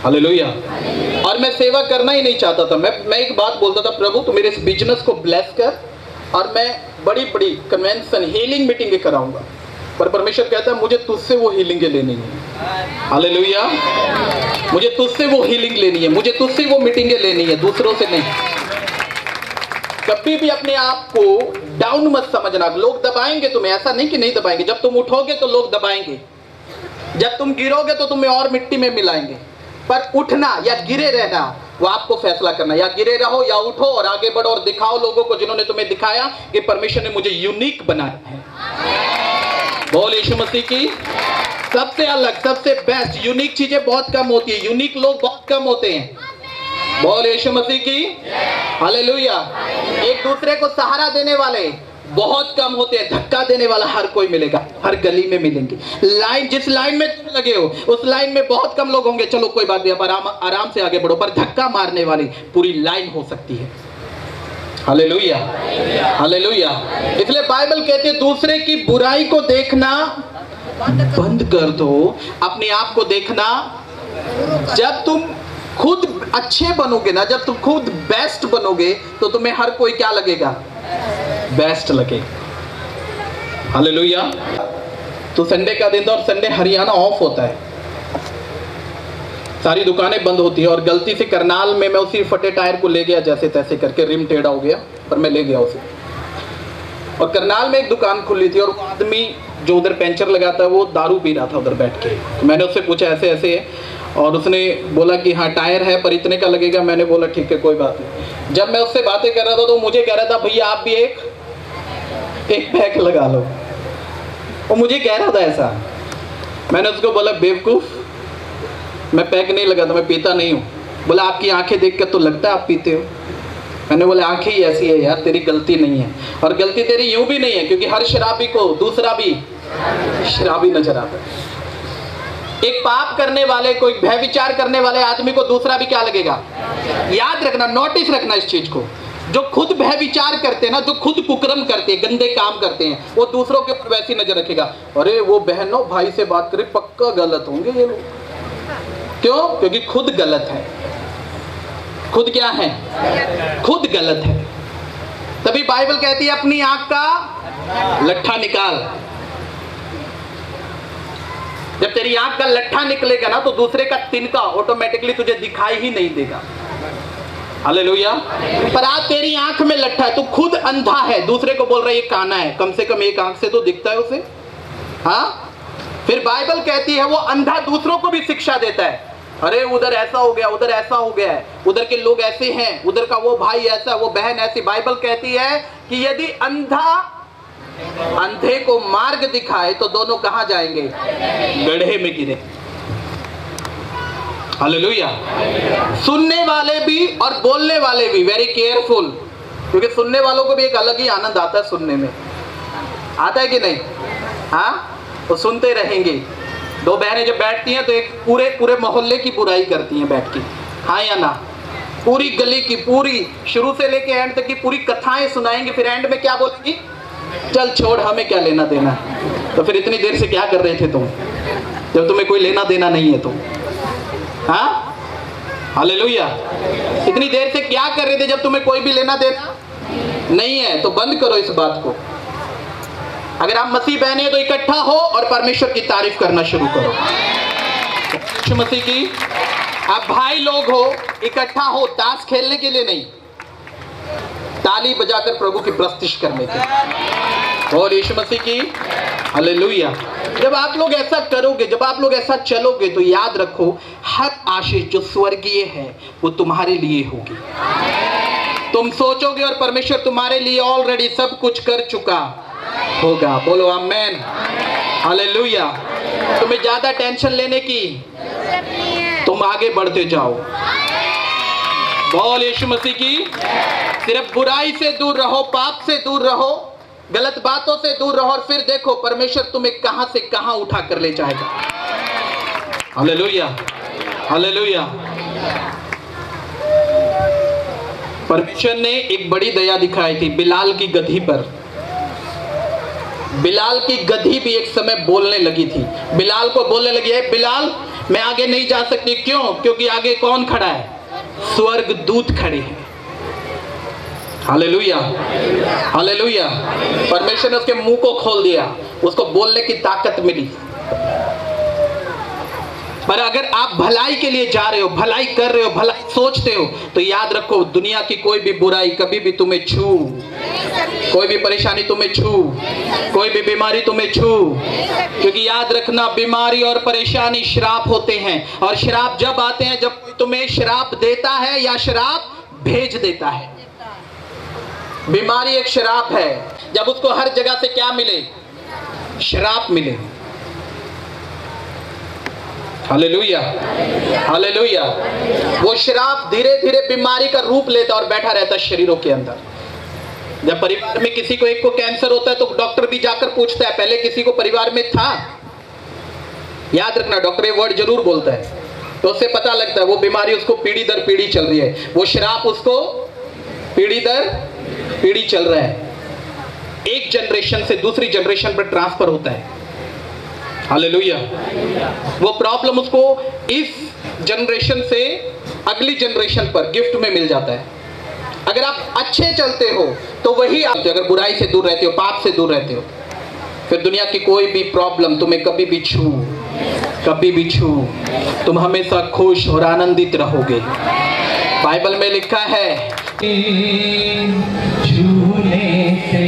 हालेलुया। और मैं सेवा करना ही नहीं चाहता था। मैं एक बात बोलता था, प्रभु तू मेरे इस बिजनेस को ब्लेस कर और मैं बड़ी बड़ी कन्वेंशन, हीलिंग मीटिंगें कराऊंगा। पर परमेश्वर कहता है मुझे तुझसे वो हीलिंगें लेनी है। हालेलुया। मुझे तुझसे वो हीलिंग लेनी है, मुझे तुझसे वो मीटिंगें लेनी है, दूसरों से नहीं। कभी भी अपने आप को डाउन मत समझना। लोग दबाएंगे तुम्हें, ऐसा नहीं कि नहीं दबाएंगे। जब तुम उठोगे तो लोग दबाएंगे, जब तुम गिरोगे तो तुम्हें और मिट्टी में मिलाएंगे। पर उठना या गिरे रहना वो आपको फैसला करना, या गिरे रहो या उठो और आगे बढ़ो और दिखाओ लोगों को जिन्होंने तुम्हें दिखाया कि परमेश्वर ने मुझे यूनिक बनाया है। बोल यीशु मसीह की। सबसे अलग, सबसे बेस्ट, यूनिक चीजें बहुत कम होती है, यूनिक लोग बहुत कम होते हैं। बोल यीशु मसीह की हालेलुया। एक दूसरे को सहारा देने वाले बहुत कम होते हैं, धक्का देने वाला हर कोई मिलेगा, हर गली में मिलेंगे। लाइन, जिस लाइन में तुम लगे हो उस लाइन में बहुत कम लोग होंगे, चलो कोई बात नहीं, आप आराम से आगे बढ़ो। पर धक्का मारने वाली पूरी लाइन हो सकती है। Hallelujah, hallelujah. इसलिए बाइबल कहती है दूसरे की बुराई को देखना बंद कर दो, अपने आप को देखना। जब तुम खुद अच्छे बनोगे ना, जब तुम खुद बेस्ट बनोगे तो तुम्हें हर कोई क्या लगेगा? बेस्ट लगे। हालेलुया। तो संडे का दिन था और संडे हरियाणा ऑफ होता है, सारी दुकानें बंद होती है। और गलती से करनाल में मैं उसी फटे टायर को ले गया, जैसे तैसे करके, रिम टेढ़ा हो गया पर मैं ले गया उसे। और करनाल में एक दुकान खुली थी और वो आदमी जो उधर पंचर लगाता है वो दारू पी रहा था उधर बैठ के। तो मैंने उससे पूछा ऐसे ऐसे है, और उसने बोला कि हाँ टायर है पर इतने का लगेगा। मैंने बोला ठीक है कोई बात नहीं। जब मैं उससे बातें कर रहा था तो मुझे कह रहा था भैया आप भी एक पैक लगा लो। वो मुझे कह रहा था ऐसा। मैंने उसको बोला बेवकूफ़, मैं पैक नहीं लगाता, मैं पीता नहीं हूँ। बोला आपकी आंखें देख कर तो लगता है आप पीते हो। मैंने बोला आंखें ही ऐसी है यार, तेरी गलती नहीं है। और गलती तेरी यूं भी नहीं है क्योंकि हर शराबी को दूसरा भी शराबी नजर आता है। एक पाप करने वाले, कोई भय विचार करने वाले आदमी को दूसरा भी क्या लगेगा? याद रखना, नोटिस रखना इस चीज को। जो खुद भय विचार करते हैं ना, जो खुद कुकर्म करते हैं, गंदे काम करते हैं, वो दूसरों के ऊपर वैसी नजर रखेगा। अरे वो बहनों भाई से बात करे पक्का गलत होंगे ये लोग। क्यों? क्योंकि खुद गलत है। खुद क्या है? खुद गलत है। तभी बाइबल कहती है अपनी आंख का लट्ठा निकाल। जब तेरी आंख का लट्ठा निकलेगा ना तो दूसरे का तिनका ऑटोमेटिकली तुझे दिखाई ही नहीं देगा। हालेलुया। पर आज तेरी आंख में लट्ठा है, तू खुद अंधा है, दूसरे को बोल रहा है ये काना है, कम से कम एक आंख से तो दिखता है उसे। हाँ, फिर बाइबल कहती है वो अंधा दूसरों को भी शिक्षा देता है। अरे उधर ऐसा हो गया, उधर ऐसा हो गया है, उधर के लोग ऐसे हैं, उधर का वो भाई ऐसा, वो बहन ऐसी। बाइबल कहती है कि यदि अंधा अंधे को मार्ग दिखाए तो दोनों कहां जाएंगे? गड्ढे में गिरे। हालेलुया। सुनने वाले भी और बोलने वाले भी वेरी केयरफुल, क्योंकि सुनने वालों को भी एक अलग ही आनंद आता है। सुनने में आता है कि नहीं? हाँ, तो सुनते रहेंगे। दो बहनें जब बैठती हैं तो एक पूरे मोहल्ले की बुराई करती हैं बैठ के, हाँ या ना? पूरी गली की, पूरी शुरू से लेके एंड तक की पूरी कथाएं सुनाएंगे, फिर एंड में क्या बोलेंगी? चल छोड़, हमें क्या लेना देना। तो फिर इतनी देर से क्या कर रहे थे तुम, जब तुम्हें कोई लेना देना नहीं है तो? हाँ, हालेलुया। इतनी देर से क्या कर रहे थे जब तुम्हें कोई भी लेना देना नहीं है? तो बंद करो इस बात को। अगर आप मसीह बहने हैं तो इकट्ठा हो और परमेश्वर की तारीफ करना शुरू करो। यीशु मसीह की। आप भाई लोग हो, इकट्ठा हो, ताश खेलने के लिए नहीं, ताली बजाकर प्रभु की प्रस्तुति करने के लिए। और यीशु मसीह की। हालेलुया। जब आप लोग ऐसा करोगे, जब आप लोग ऐसा चलोगे, तो याद रखो हर आशीष जो स्वर्गीय है वो तुम्हारे लिए होगी। तुम सोचोगे और परमेश्वर तुम्हारे लिए ऑलरेडी सब कुछ कर चुका होगा। बोलो आमेन। हालेलुया। तुम्हें ज्यादा टेंशन लेने की, तुम आगे बढ़ते जाओ। बोल यीशु मसीह की। सिर्फ बुराई से दूर रहो, पाप से दूर रहो, गलत बातों से दूर रहो, और फिर देखो परमेश्वर तुम्हें कहां से कहां उठा कर ले जाएगा। हालेलुया। हालेलुया। परमेश्वर ने एक बड़ी दया दिखाई थी बिलाल की गधी पर। बिलाल की गधी भी एक समय बोलने लगी थी। बिलाल को बोलने लगी है, बिलाल मैं आगे नहीं जा सकती। क्यों? क्योंकि आगे कौन खड़ा है? स्वर्ग दूत खड़े हैं। हालेलुया। हालेलुया। परमेश्वर ने उसके मुंह को खोल दिया, उसको बोलने की ताकत मिली। पर अगर आप भलाई के लिए जा रहे हो, भलाई कर रहे हो, भलाई सोचते हो, तो याद रखो दुनिया की कोई भी बुराई कभी भी तुम्हें छू, कोई भी परेशानी तुम्हें छू, कोई भी बीमारी तुम्हें छू। क्योंकि याद रखना बीमारी और परेशानी श्राप होते हैं, और श्राप जब आते हैं जब कोई तुम्हें श्राप देता है या श्राप भेज देता है। बीमारी एक श्राप है, जब उसको हर जगह से क्या मिले? श्राप मिले। हालेलुया। हालेलुया। वो श्राप धीरे धीरे बीमारी का रूप लेता और बैठा रहता शरीरों के अंदर। जब परिवार में किसी को एक को कैंसर होता है तो डॉक्टर भी जाकर पूछता है पहले किसी को परिवार में था? याद रखना डॉक्टर ये वर्ड जरूर बोलता है, तो उससे पता लगता है वो बीमारी उसको पीढ़ी दर पीढ़ी चल रही है, वो श्राप उसको पीढ़ी दर पीढ़ी चल रहा है, एक जनरेशन से दूसरी जनरेशन पर ट्रांसफर होता है। हालेलुया। वो प्रॉब्लम उसको इस जनरेशन से अगली जनरेशन पर गिफ्ट में मिल जाता है। अगर आप अच्छे चलते हो तो वही आप, अगर बुराई से दूर रहते हो, पाप से दूर रहते हो, फिर दुनिया की कोई भी प्रॉब्लम तुम्हें कभी भी छू, तुम हमेशा खुश और आनंदित रहोगे। बाइबल में लिखा है छूने से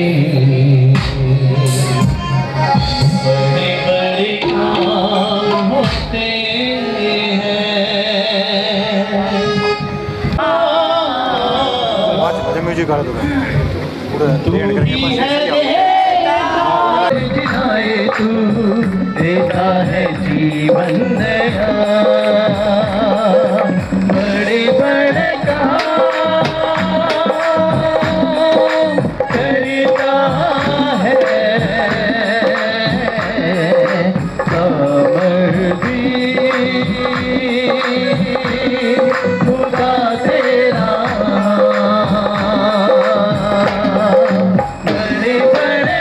बड़े बड़े काम होते हैं। म्यूजिक गाना पूरा तू देखा है जीवन नया, बड़े बड़े काम करता है, समर्दी खुदा तेरा, बड़े बड़े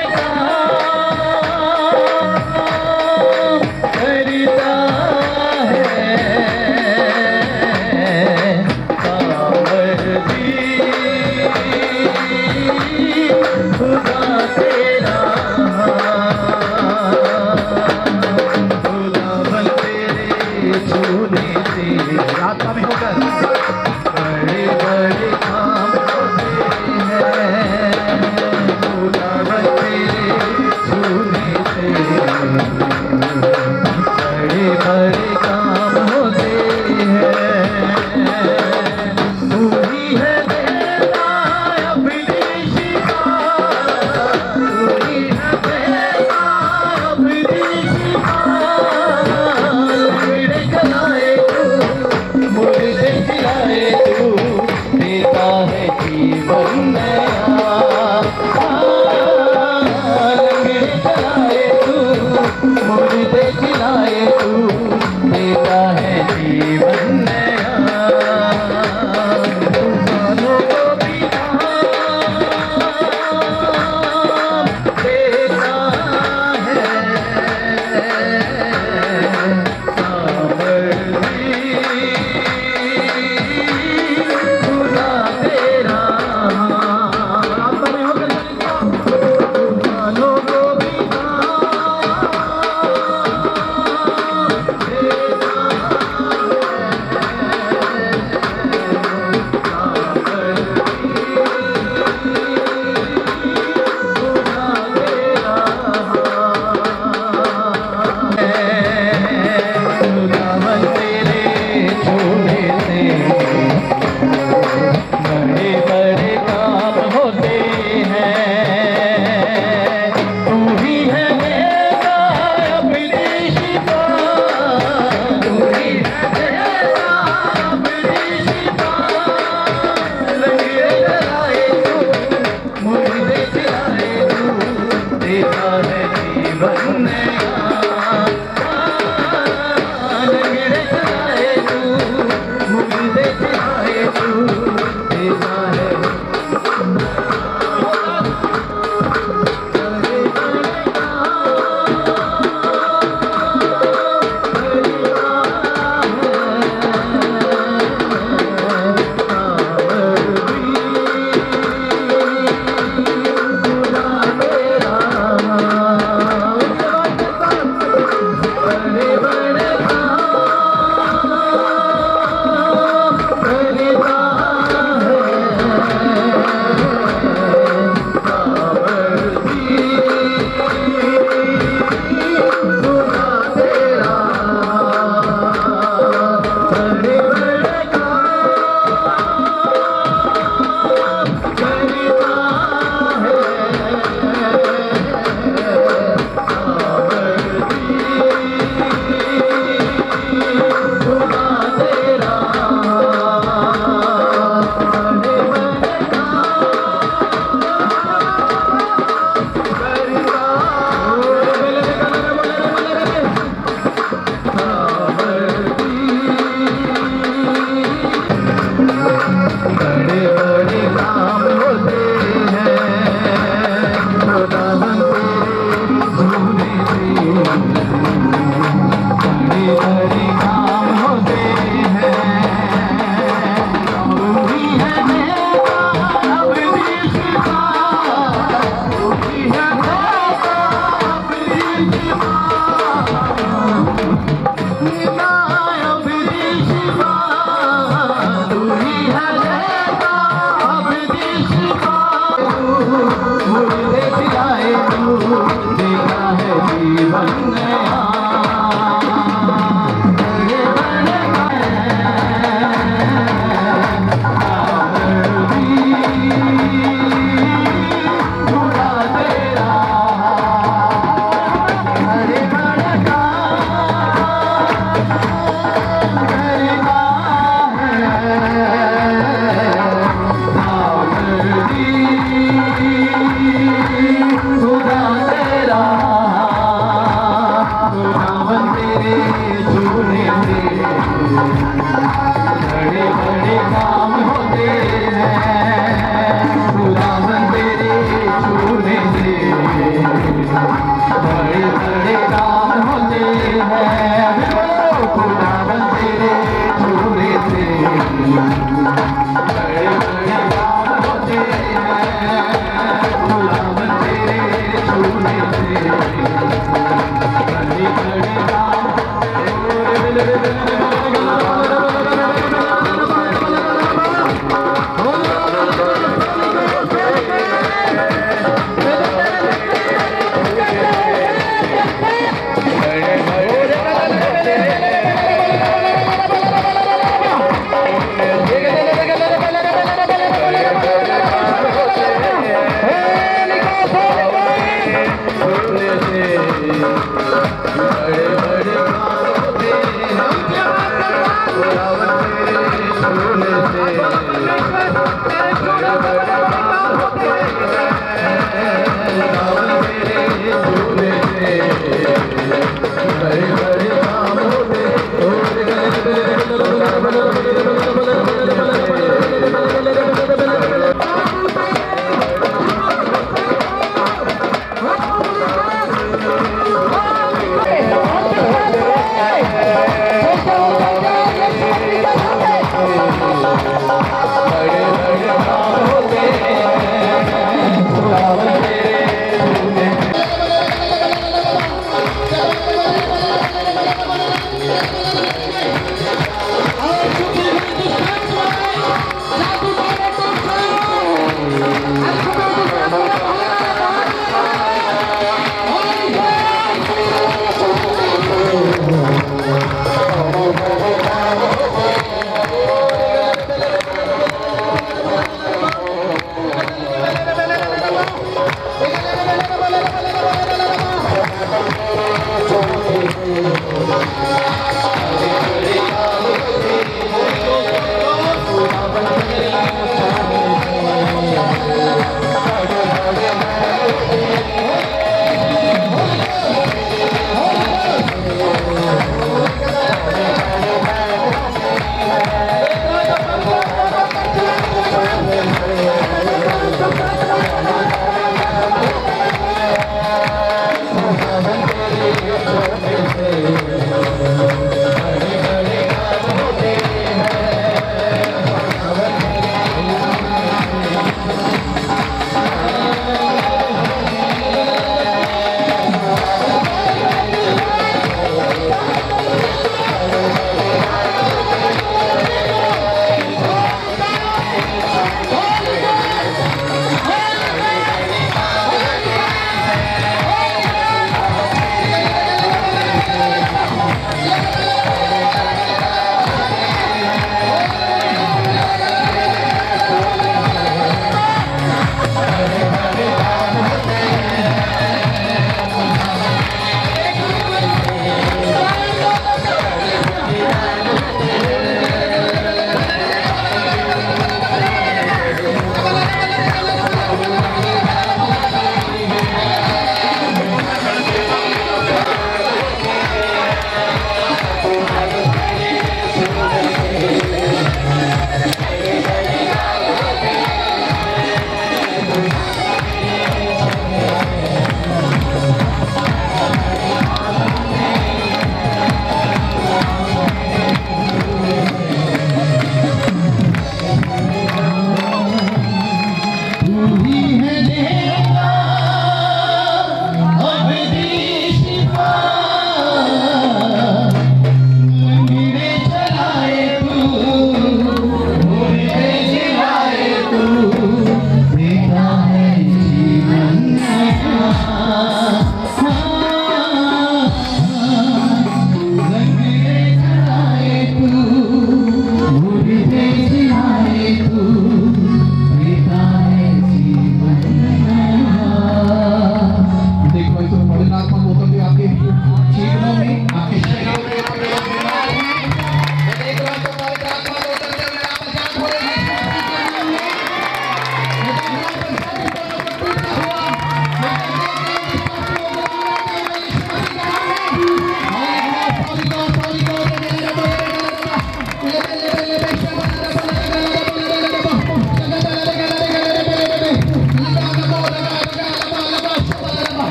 छूने से बड़े बड़े काम होते हैं खुदावन तेरे छूने से बड़े बड़े काम होते हैं खुदावन तेरे छूने से बड़े बड़े काम होते हैं खुदावन तेरे छूने से बड़े बड़े काम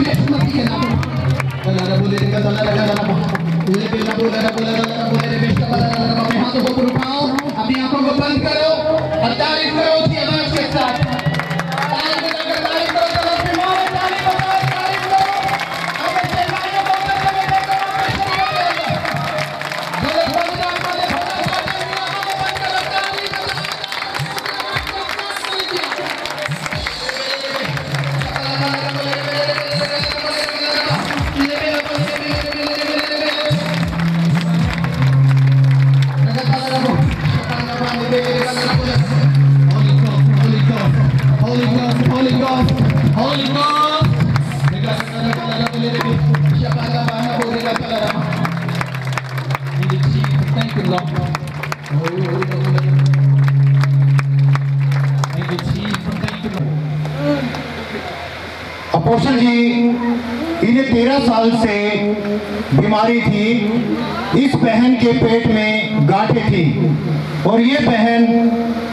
यीशु मसीह के नाम में अपने हाथों को उठाओ, अपनी आंखों को बंद करो और तारीफ करो उसकी आवाज के साथ। तारीफ करो, तारीफ करो, चलो बीमार है, तारीफ करो, तारीफ करो। अपने सेवाइयों को करते हुए देखो, अपने शरीर को देखो। बोले भोले आत्मा ने भोला साधे हुए आंखों को बंद करो, तारीफ करो। Holy Ghost. Thank you, Lord. Thank you, Jesus. Thank you, Lord. Apostle ji, इन्हें 13 साल से बीमारी थी। इस बहन के पेट में गांठें थी और ये बहन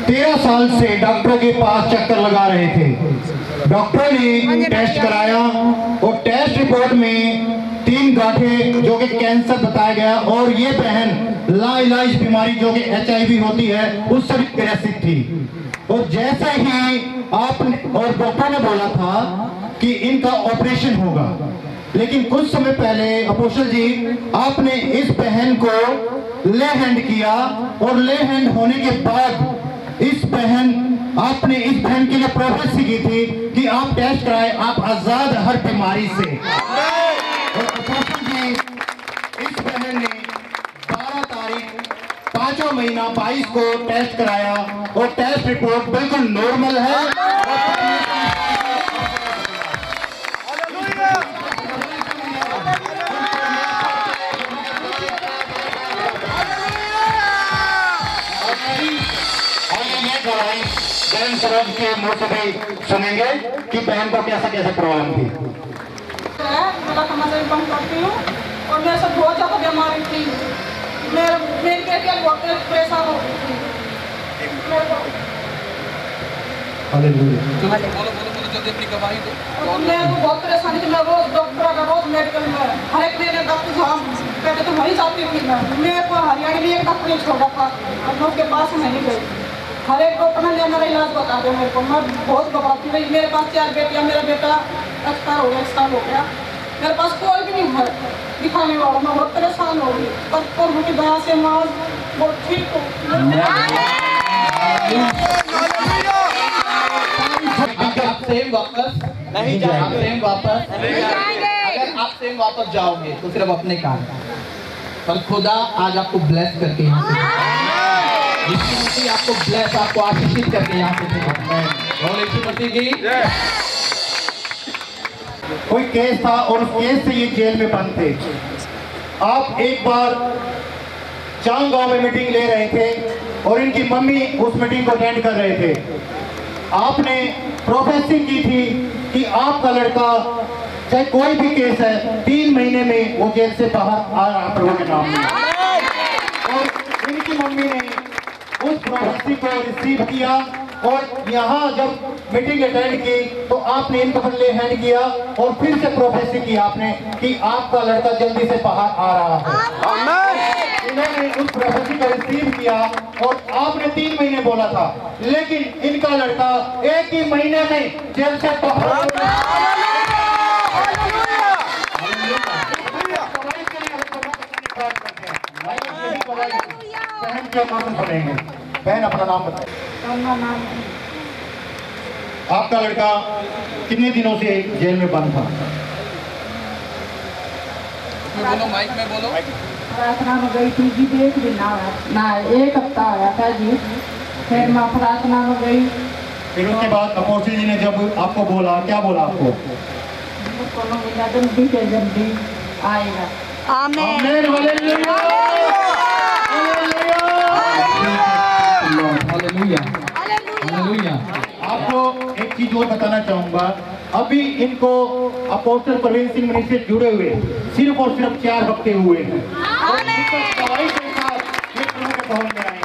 13 साल से डॉक्टरों के पास चक्कर लगा रहे थे। डॉक्टर ने टेस्ट कराया और टेस्ट रिपोर्ट में 3 गांठें जो कि कैंसर बताया गया और ये बहन लाइलाज बीमारी जो कि HIV होती है उससे भी ग्रसित थी। और जैसे ही आपने और डॉक्टर ने बोला था कि इनका ऑपरेशन होगा, लेकिन कुछ समय पहले अपोस्टल जी आपने इस बहन को ले हैंड किया और ले हैंड होने के बाद आपने इस बहन के लिए प्रोफेसी की थी कि आप टेस्ट कराए, आप आजाद हर बीमारी से। और अपोस्टल जी इस बहन ने 12 तारीख 5वां महीना 22 को टेस्ट कराया और टेस्ट रिपोर्ट बिल्कुल नॉर्मल है। बहन सरज के मुंह से भी सुनेंगे कि बहन को कैसा कैसा प्रॉब्लम थी। मेरा समझ बंद करती हूँ और मेरे से बहुत ज़्यादा बीमारी थी। मेरी बेटी बहुत परेशान हो गई थी। मैं बहुत परेशानी थी। मैं रोज डॉक्टर का रोज मेडिकल में हर एक महीने डॉक्टर साहब कहते तो वहीं जाती थी। मेरे को हरियाणा में एक डॉक्टर ने छोड़ा था और मैं उसके पास नहीं गई। हर एक डॉक्टर ने मेरा इलाज बता दिया मेरे को। मैं बहुत घबराती रही। मेरे पास 4 बेटियां, मेरा बेटा एक्सपायर हो गया। मेरे पास कोई भी नहीं है दिखाने वाला। मैं बहुत परेशान हो गई पर प्रभु की दया से मैं बहुत ठीक हूँ। आप सेम वापस नहीं जाएंगे। अगर आप सेम वापस जाओगे तो सिर्फ अपने काम, पर खुदा आज आपको ब्लेस करके यहाँ से आपको ब्लेस, आपको आशीषित करके यहाँ से कोई केस था और उस केस से ये जेल में बंद थे। आप एक बार चांग गांव में मीटिंग ले रहे थे और इनकी मम्मी उस मीटिंग को अटेंड कर रहे थे। आपने प्रोफेसिंग की थी कि आपका लड़का चाहे कोई भी केस है 3 महीने में वो जेल से बाहर आ रहा प्रभु के नाम में। और इनकी मम्मी ने उस प्रोफेसी को रिसीव किया और यहाँ जब मीटिंग अटेंड की तो आपने इनको ले हैंड किया और फिर से प्रोफेसी की आपने कि आपका लड़का जल्दी से बाहर आ रहा है। इन्होंने उस प्रोफेसी को रिसीव किया और आपने 3 महीने बोला था, लेकिन इनका लड़का 1 ही महीने में जेल से बाहर बहन के नाम सुनेंगे। बहन अपना नाम बताएं। आपका लड़का कितने दिनों से जेल में बंद था? बोलो, माइक में बोलो। प्रार्थना में गई थी जी, 1 दिन ना 1 हफ्ता आया था जी। फिर मैं प्रार्थना में गई। फिर उसके बाद अपोस्टल जी ने जब आपको बोला, क्या बोला आपको? जल्दी से जल्दी आएगा। आमीन, हालेलुया, हालेलुया, हालेलुया। आपको एक चीज और बताना चाहूंगा। अभी इनको अपोस्टल प्रवीण सिंह मिनिस्ट्री से जुड़े हुए सिर्फ और सिर्फ 4 हफ्ते हुए हैं। और इनको दवाई के साथ ये प्रभु के भवन में आए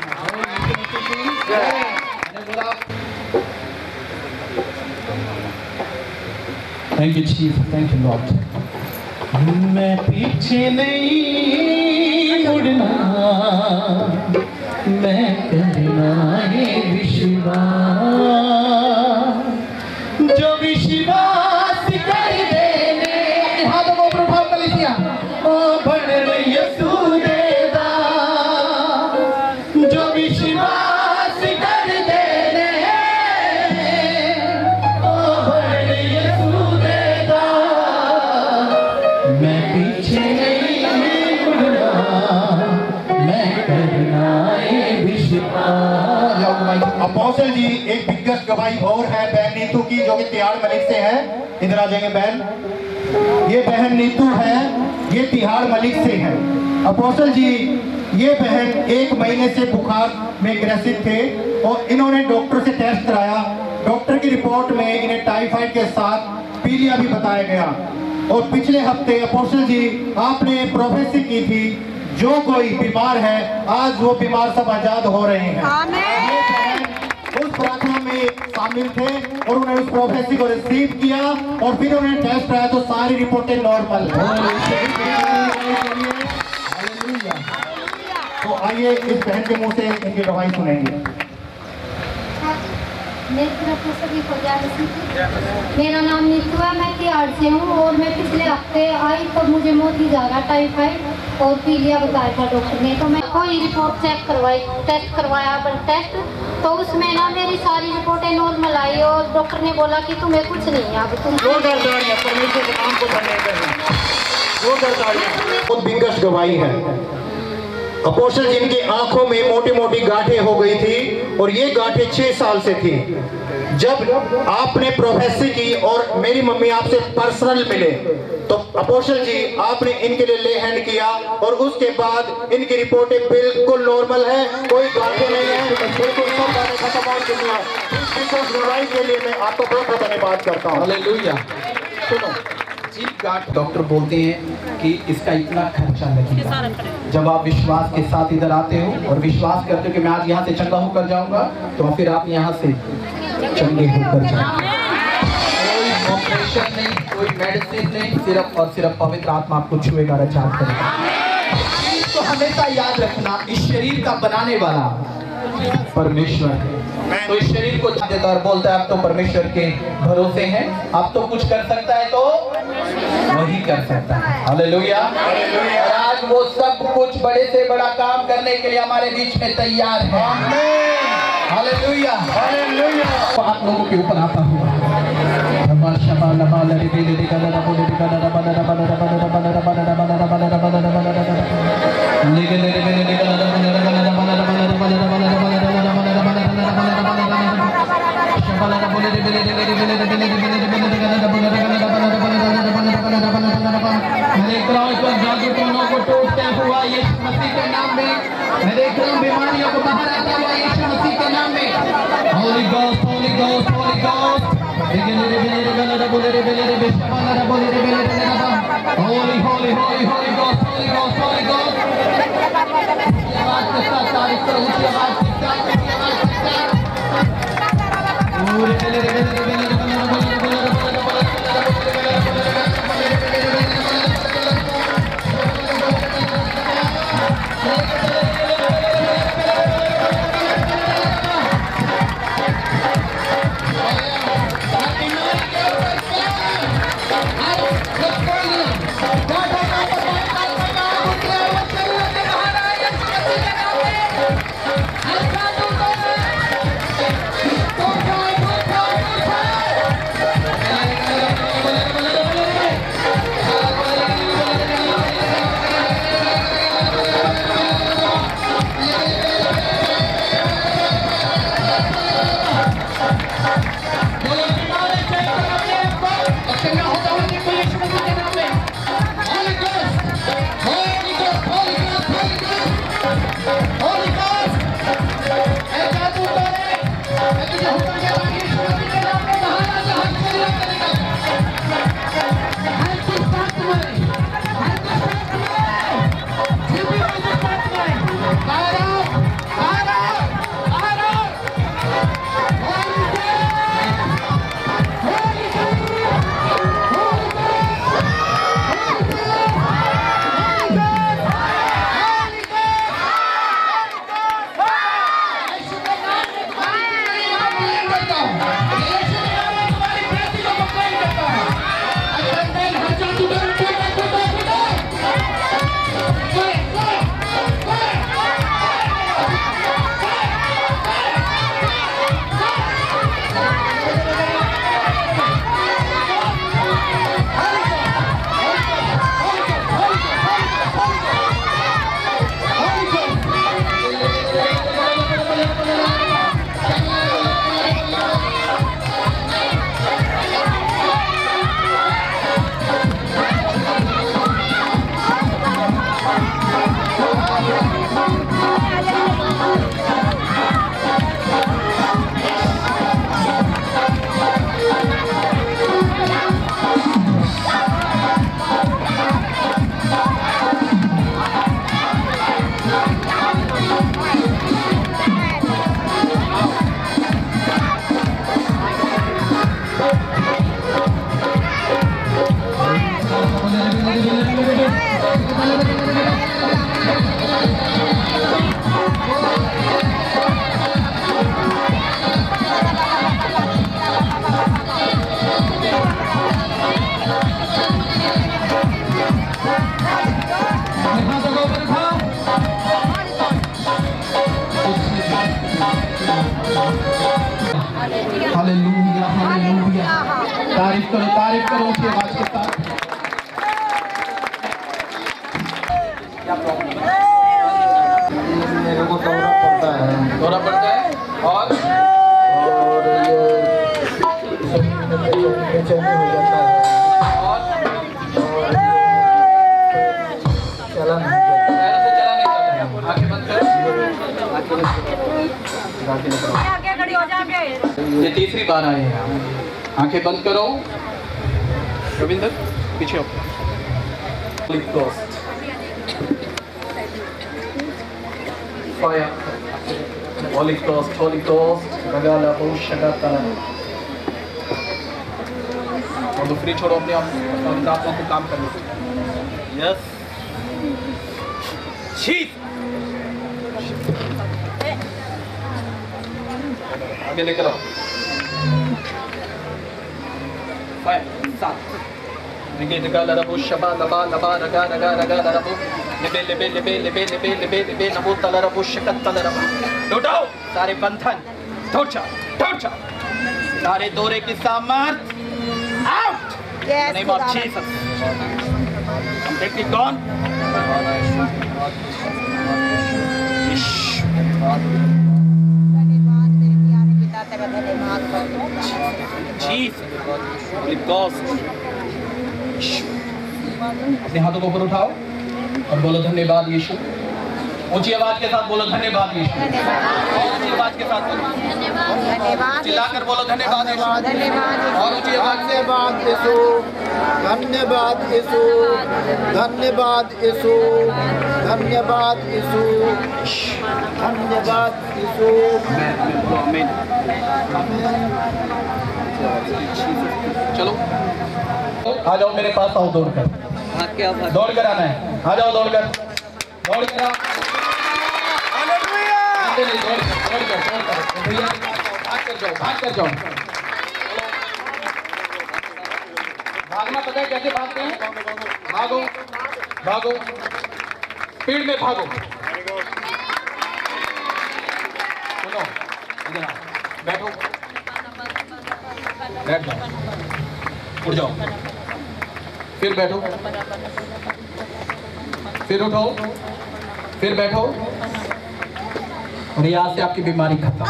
हैं। Thank you chief, thank you Lord. मैं पीछे नहीं मुड़ना, मैं करना ये विश्वास, जो विश्वास कर देने हाथों को प्रभाव कर लिया ओ बढ़ यसू देदा, जो विश्वास कर देने ओ बढ़ यसू देदा, मैं पीछे नहीं मुड़ना, मैं करना ये विश्वास। अपोस्टल जी एक दिग्गज गवाही और है बहन नीतू की, जो कि तिहाड़ मलिक से है। इधर आ जाएंगे बहन। ये बहन नीतू है, ये तिहाड़ मलिक से है। अपोस्टल जी ये बहन 1 महीने से बुखार में ग्रसित थे और इन्होंने डॉक्टर से टेस्ट कराया। डॉक्टर की रिपोर्ट में इन्हें टाइफाइड के साथ पीलिया भी बताया गया। और पिछले हफ्ते अपोस्टल जी आपने प्रोफेसी की थी, जो कोई बीमार है आज वो बीमार सब आजाद हो रहे हैं। उस प्रार्थना में शामिल थे और उन्होंने उस प्रोफेसी को रिसीव किया और फिर उन्होंने टेस्ट कराया तो सारी रिपोर्टें नॉर्मल है। तो आइए इस बहन के मुंह से इनकी गवाही सुनेंगे। मेरा नाम नीतू है, मैं तिहाड़ से हूँ और मैं पिछले हफ्ते आई तो मुझे मोती जा रहा टाइफाइड और पीलिया बताया था डॉक्टर ने। तो मैं कोई रिपोर्ट चेक करवाई, टेस्ट करवाया ब्लड टेस्ट, तो उसमें ना मेरी सारी रिपोर्टें नॉर्मल आई और डॉक्टर ने बोला कि तुम्हें कुछ नहीं है, अब तुम परमेश्वर के नाम को बहुत दिग्गज गवाही है। अपोस्टल जिनकी आंखों में मोटी मोटी गांठें हो गई थी और ये गांठें 6 साल से थी। जब आपने प्रोफेसी की और मेरी मम्मी आपसे पर्सनल मिले तो अपोस्टल जी आपने इनके लिए ले हैंड किया और उसके बाद इनकी रिपोर्टें बिल्कुल नॉर्मल है, कोई गांठें नहीं है, बिल्कुल सब गांठें खत्म हो चुकी हैं। इस गवाही के लिए मैं आपको बहुत बहुत धन्यवाद करता हूँ। हालेलुया। सुनो, चीफ गार्ड डॉक्टर बोलते हैं कि इसका इतना खर्चा लगेगा। जब आप विश्वास के साथ इधर आते हो और विश्वास करते हो कि मैं आज यहाँ से चंगा होकर जाऊंगा, तो फिर आप यहाँ से चंगे होकर जाएंगे। कोई ऑपरेशन नहीं, कोई मेडिसिन नहीं, सिर्फ और सिर्फ पवित्र आत्मा आपको छुएगा, रक्षा करेगा। तो हमेशा याद रखना, इस शरीर का बनाने वाला परमेश्वर है। तो इस शरीर को देता और बोलता है आप तो परमेश्वर के भरोसे हैं, आप तो कुछ कर सकता है तो वही कर सकता है। हालेलुया। और आज वो सब कुछ बड़े से बड़ा काम करने के लिए हमारे बीच में तैयार है। हालेलुया। हालेलुया। आप लोगों के ऊपर आता हुआ मैं देख रहा हूँ बीमारियों को बाहर आता हुआ यीशु मसीह के नाम में। Holy Ghost, Holy Ghost, Holy Ghost। Holy, holy, holy, Holy Ghost, Holy Ghost, Holy Ghost। आवाज के साथ तारीफ करो, ऊंची आवाज के साथ, ऊंची आवाज के साथ। Hallelujah hallelujah. तारीफ करो उसकी आवाज के साथ। मेरे को दौरा पड़ता है दौरा पड़ता है और ये बेचैनी हो जाता है और चला नहीं पैरों से चला नहीं जाता है। आंखें बंद करो। ये तीसरी बार आए हैं आप। आंखें बंद करो। रविंदर पीछे हो। Holy Ghost. Fire. Holy Ghost, Holy Ghost. Regala Boshagata. और दूसरी छोड़ो अपने आप दांतों को काम करने। Yes. Chief. आगे लेकर आओ। Fire. सात। Rigi regala rabo shaba laba laba raga raga raga rabo. Lebe lebe lebe lebe lebe lebe lebe namo tala rabo shakat tala rabo. लौटाओ सारे बंधन, टूट जाओ, सारे दौरे की सामर्थ out. In the name of Jesus. Completely gone. Jesus. Holy Ghost. अपने हाथों को ऊपर उठाओ और बोलो धन्यवाद यीशु। ऊंची आवाज के साथ बोलो धन्यवाद यीशु। और ऊंची आवाज के साथ बोलो चिल्लाकर बोलो धन्यवाद यीशु। और ऊंची आवाज से धन्यवाद यीशु, धन्यवाद यीशु, धन्यवाद यीशु, धन्यवाद यीशु, धन्यवाद यीशु। आमीन। चलो आ जाओ मेरे पास आओ दौड़कर। दौड़कर आना है। आ जाओ दौड़कर आओ। भाग कर जाओ। भागना पता है कैसे भागते हैं? भागो स्पीड में भागो। सुनो इधर आओ, बैठो, बैठ जाओ, उठ जाओ, फिर बैठो, फिर उठो, फिर बैठो और यहाँ से आपकी बीमारी खत्म।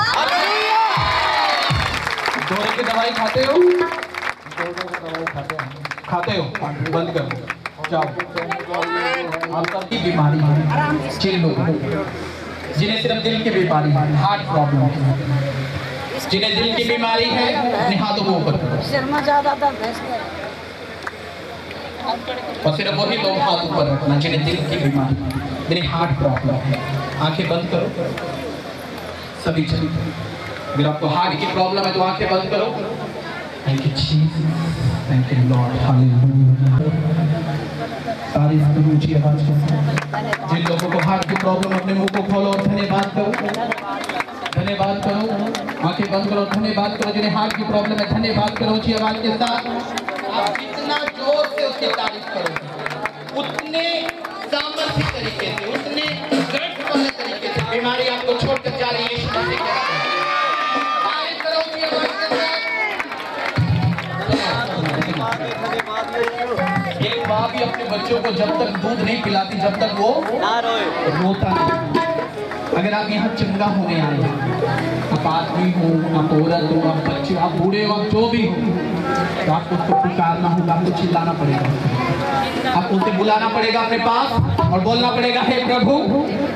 दौरे की दवाई खाते हो? खाते हो? बंद करो, जाओ। आप सबकी बीमारी चिल लो। जिन्हें सिर्फ दिल की बीमारी है, हार्ट प्रॉब्लम, जिन्हें दिल की बीमारी है अपने हाथों को ऊपर करो। और सिर्फ वही लोग हाथ ऊपर रखना जिन्हें दिल की बीमारी, जिन्हें हार्ट प्रॉब्लम है। आंखें बंद करो सभी चलिए। अगर आपको हार्ट की प्रॉब्लम है तो आंखें बंद करो। Thank you Jesus, thank you Lord, hallelujah. तारीफ करो ऊंची आवाज के साथ। जिन लोगों को हार्ट की प्रॉब्लम, अपने मुंह को खोलो और धन्यवाद करो, धन्यवाद करो। आंखें बंद करो, धन्यवाद करो। जिन्हें हार्ट की प्रॉब्लम है धन्यवाद करो ऊंची आवाज के साथ। आप जितना जोर से उसकी तारीफ करोगे उतने सामर्थ्य तरीके से, उतने दृढ़ वाले तरीके से बीमारी आपको छोड़कर जा रही है यीशु मसीह के नाम में। तारीफ करो उसकी आवाज के साथ। एक माँ भी अपने बच्चों को जब तक दूध नहीं पिलाती जब तक वो रोता नहीं। अगर आप यहाँ चंगा होने आए हैं, आप आदमी हो, आप औरत हो, आप बच्चे, आप बूढ़े हो, आप जो भी हो, तो आपको उसको पुकारना होगा, आपको चिल्लाना पड़ेगा, आपको उसे बुलाना पड़ेगा अपने पास और बोलना पड़ेगा, हे प्रभु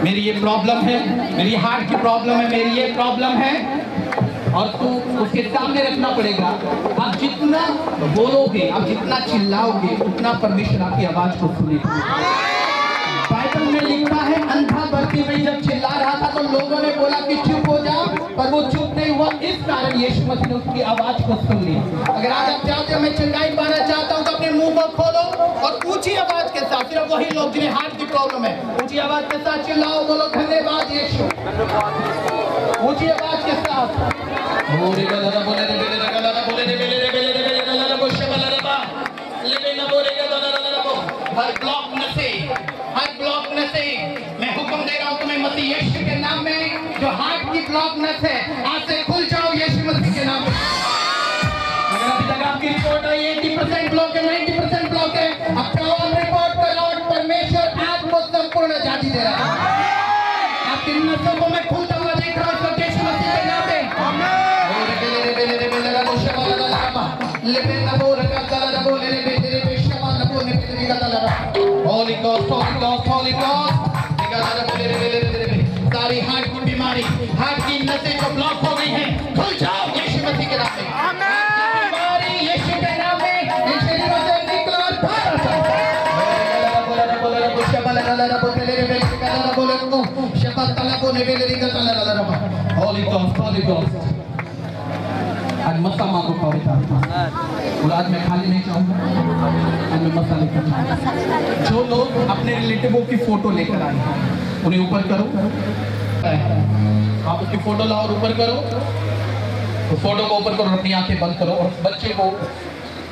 मेरी ये प्रॉब्लम है, मेरी हार्ट की प्रॉब्लम है, मेरी ये प्रॉब्लम है, और तो उसके सामने रखना पड़ेगा। आप जितना बोलोगे, आप जितना चिल्लाओगे, उतना परमेश्वर आपकी आवाज को सुनेगा। बाइबल में लिखा है अंधा बरतिमाई जब चिल्ला रहा था तो लोगों ने बोला कि चुप हो जा, पर वो चुप नहीं हुआ, इस कारण यीशु मसीह ने उसकी आवाज को सुन लिया। अगर आज आप चाहते हो मैं चंगाई पाना चाहता हूँ तो अपने मुंह को खोलो और ऊंची आवाज के साथ, सिर्फ वही लोग जिन्हें हार्ट की प्रॉब्लम है ऊंची आवाज के साथ चिल्लाओ, बोलो धन्यवाद यीशु, ऊंची आवाज के साथ। हर ब्लॉक नसे, हर ब्लॉक नसे मैं हुक्म दे रहा हूँ तुम्हें मसीह यीशु के नाम में, जो हार्ट की ब्लॉक नस है आज से खुल जाओ यीशु मसीह के नाम में। अगर अभी तक आपकी रिपोर्ट आई 80% ब्लॉक है, 90% ब्लॉक है, अब प्रॉब्लम रिपोर्ट करो, परमेश्वर आपको संपूर्ण आजादी दे रहा है। आपकी नसों को मैं खुलता हुआ देख रहा हूँ यीशु मसीह के नाम में। Holy Ghost, Holy Ghost, Holy Ghost। सारी हार्ट की बीमारी, हार्ट की नसें जो ब्लॉक हो गई हैं, खुल जाओ यीशु मसीह के नाम में। बीमारी यीशु के नाम में इन शरीरों से निकलो और बाहर जाओ। Holy Ghost, Holy Ghost। आज मसा मांगो पवित्र आत्मा, और आज मैं खाली नहीं चाहूंगा, आज मैं मसा लेकर जाऊंगा। जो लोग अपने रिलेटिवों की फोटो लेकर आए हैं उन्हें ऊपर करो, आप उसकी फोटो लाओ और ऊपर करो, तो फोटो को ऊपर करो, अपनी आंखें बंद करो और बच्चे को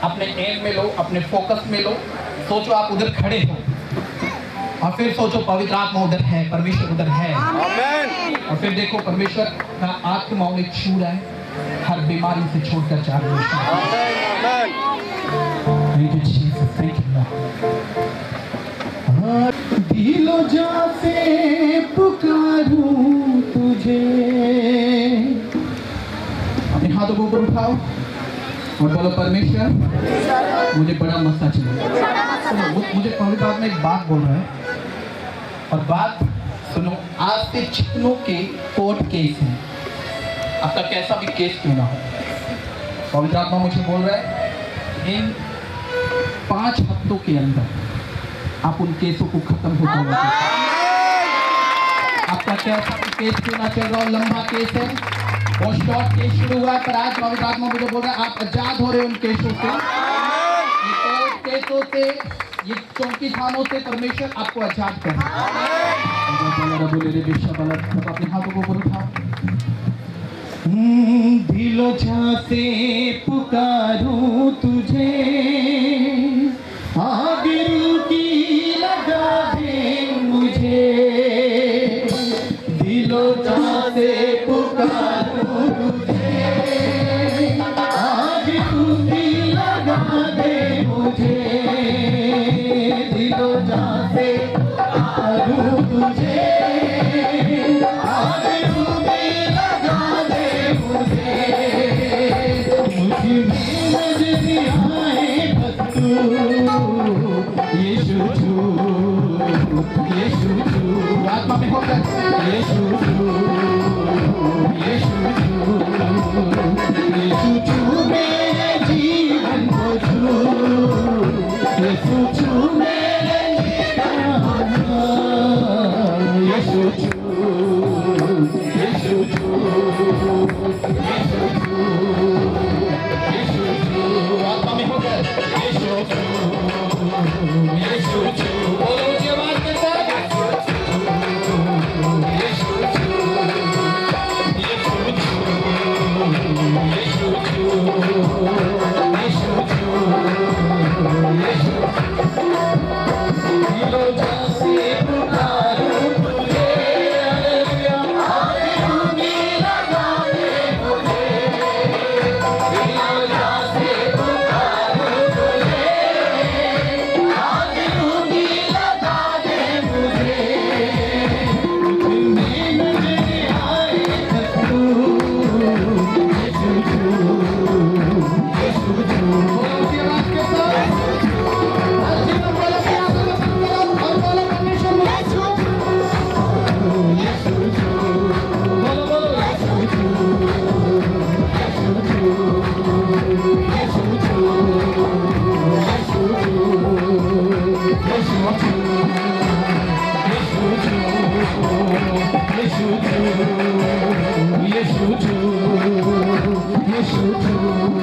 अपने एम में लो, अपने फोकस में लो। सोचो आप उधर खड़े हो और फिर सोचो पवित्र आत्मा उधर है, परमेश्वर उधर है, और फिर देखो परमेश्वर का आत्मा उन्हें छू रहा है, हर बीमारी से छोड़कर जा रहे हैं। दिलो जा से पुकारूं तुझे, अपने हाथों को ऊपर उठाओ और बोलो परमेश्वर मुझे बड़ा मसा चाहिए। मुझे पवित्र आत्मा एक बात बोल रहा है, और बात सुनो, आज से जितनों के कोर्ट केस हैं, आपका कैसा भी केस क्यों ना हो, पवित्र आत्मा मुझे बोल रहा है इन 5 हफ्तों के अंदर आप उन केसों को खत्म होता हुआ आपका कैसा केस क्यों ना चल रहा हो, लंबा केस है और शॉर्ट केस शुरू हुआ है, पर आज पवित्र आत्मा मुझे बोल रहा है आप आजाद हो रहे हो उन केसों से, ये कोर्ट केसों से, ये चौकी थानों से परमेश्वर आपको आजाद कर रहा है। अपने हाथों को ऊपर उठाओ। दिलो जा से पुकारूं तुझे, आग की लगा दे मुझे, दिलो जा से पुकारूं तुझे, आग की लगा दे मुझे, दिलो जा से पुकारूं तुझे, आग की लगा दे मुझे, मुझे नजर आए बस तू, यीशु छू, यीशु छू, आत्मा में होकर यीशु छू, यीशु छू, यीशु छू मेरे जीवन को छू, यीशु छू मेरे जीवन को, यीशु छू, यीशु छू, यीशु छू, यीशु छू, आत्मा में होकर यीशु छू, यीशु छू, बोलो ऊंची आवाज के साथ, यीशु छू, यीशु छू, यीशु छू, यीशु छू, यीशु दिलो जा से पुकारूं तुझे, हालेलुया।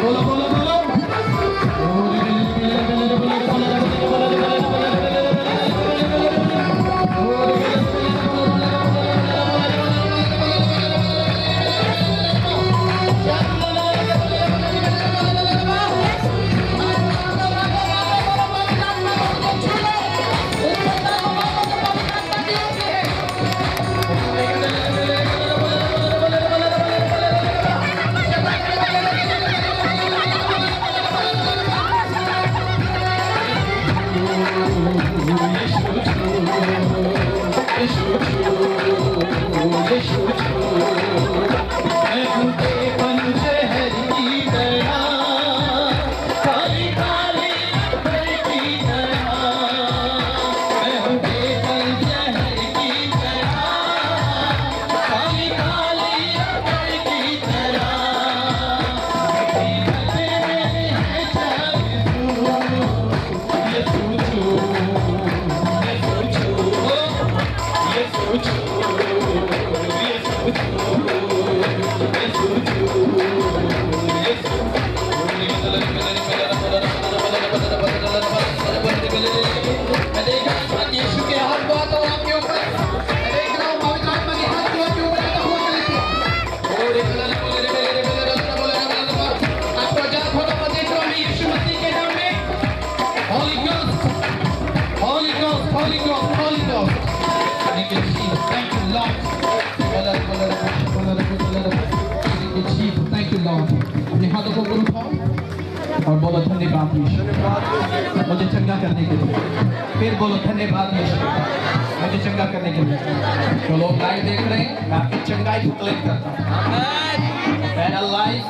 बोलो बोलो बोलो अपने हाथों को ऊपर उठाओ और बोलो धन्यवाद यीशु मुझे चंगा करने के लिए। फिर बोलो धन्यवाद यीशु मुझे चंगा करने के लिए। जो लोग लाइव देख रहे हैं मैं आपकी चंगाई को क्लेम करता हूँ। पैरालाइज,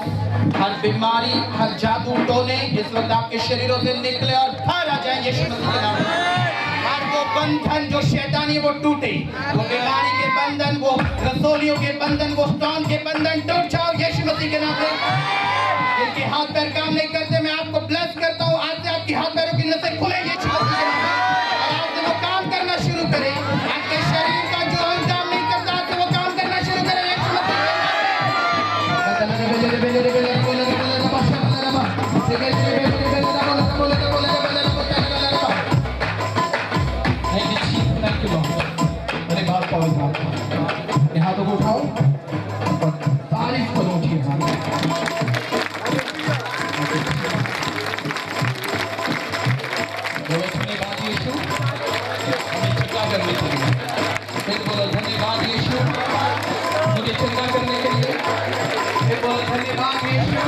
हर बीमारी, हर जादू टोने इस वक्त आपके शरीरों से निकले और बाहर आ जाए यीशु मसीह के नाम में। हर वो बंधन जो शैतानी वो टूटे, वो बीमारी के बंधन, वो रसोलियों के बंधन, वो स्टोन के बंधन टूट जाओ यीशु मसीह के नाम में। जिनके हाथ पैर काम नहीं करते मैं आपको ब्लेस करता हूँ, आज से आपकी हाथ पैरों की नसें खुले यीशु मसीह के नाम में। और आज से वो काम करना शुरू करें। आपके शरीर का जो अंग काम नहीं करता आज से वो काम करना शुरू करें यीशु मसीह के नाम में। हाथों को उठाओ और तारीफ करो उठिए। बोलो धन्यवाद यीशु हमें चंगा करने के लिए। फिर बोलो धन्यवाद यीशु मुझे चंगा करने के लिए। फिर बोलो धन्यवाद यीशु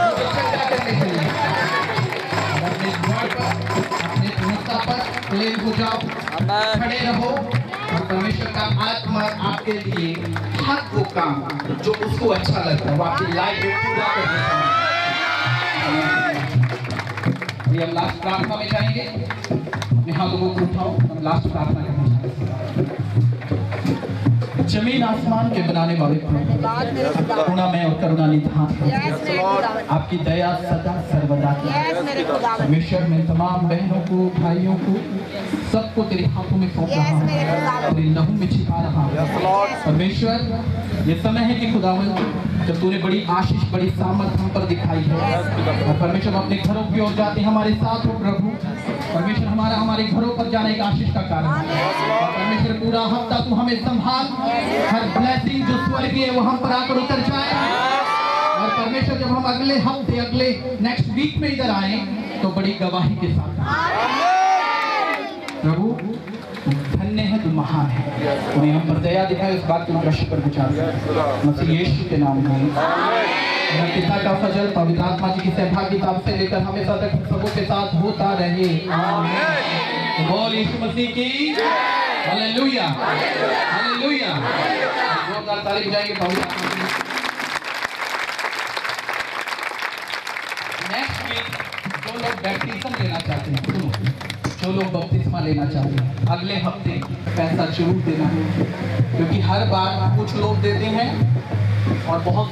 मुझे चंगा करने के लिए। अपने द्वार पर, अपने संस्था पर क्लेम हो जाओ, खड़े रहो और परमेश्वर का आत्मा आपके लिए हर वो काम जो उसको अच्छा लगता है वो आपकी लाइफ में पूरा करने का। हम लास्ट प्रार्थना में जाएंगे। अपने हाथों को उठाओ, हम लास्ट प्रार्थना करने जाएंगे। जमीन आसमान के बनाने वाले करुणामय और करुणा निधान आपकी दया सदा सर्वदा परमेश्वर में तमाम बहनों को, भाइयों को, सबको तेरे हाथों में सौंप रहा हूँ, तेरे लहू में छिपा रहा हूँ। परमेश्वर ये समय है कि खुदावंद जब तूने बड़ी आशीष, बड़ी सामर्थ हम पर दिखाई है और परमेश्वर अपने घरों की ओर जाते हमारे साथ हो प्रभु। परमेश्वर हमारे घरों पर जाने का आशीष का कारण है। और परमेश्वर पूरा हफ्ता तू हमें संभाल, हर ब्लेसिंग जो स्वर्गीय है वो हम पर आकर उतर जाए। और परमेश्वर जब हम अगले हफ्ते, अगले नेक्स्ट वीक में इधर आए तो बड़ी गवाही के साथ प्रभु धन्य है, तू महान है, तूने हम पर दया दिखाई, उस बात का शुक्र गुजार मसीह यीशु के नाम में। पिता का फजल पवित्र आत्मा जी की सहभागिता से लेकर हमेशा तक सबों के साथ होता रहे। आमीन। बोल यीशु मसीह की हालेलुया, हालेलुया। जोरदार ताली बजाएंगे पवित्र आत्मा की। नेक्स्ट वीक जो लोग बैप्टिज्म लेना चाहते हैं, सुनो, जो लोग बपतिस्मा लेना चाहते हैं अगले हफ्ते पैसा जरूर देना है, क्योंकि हर बार कुछ लोग देते हैं और बहुत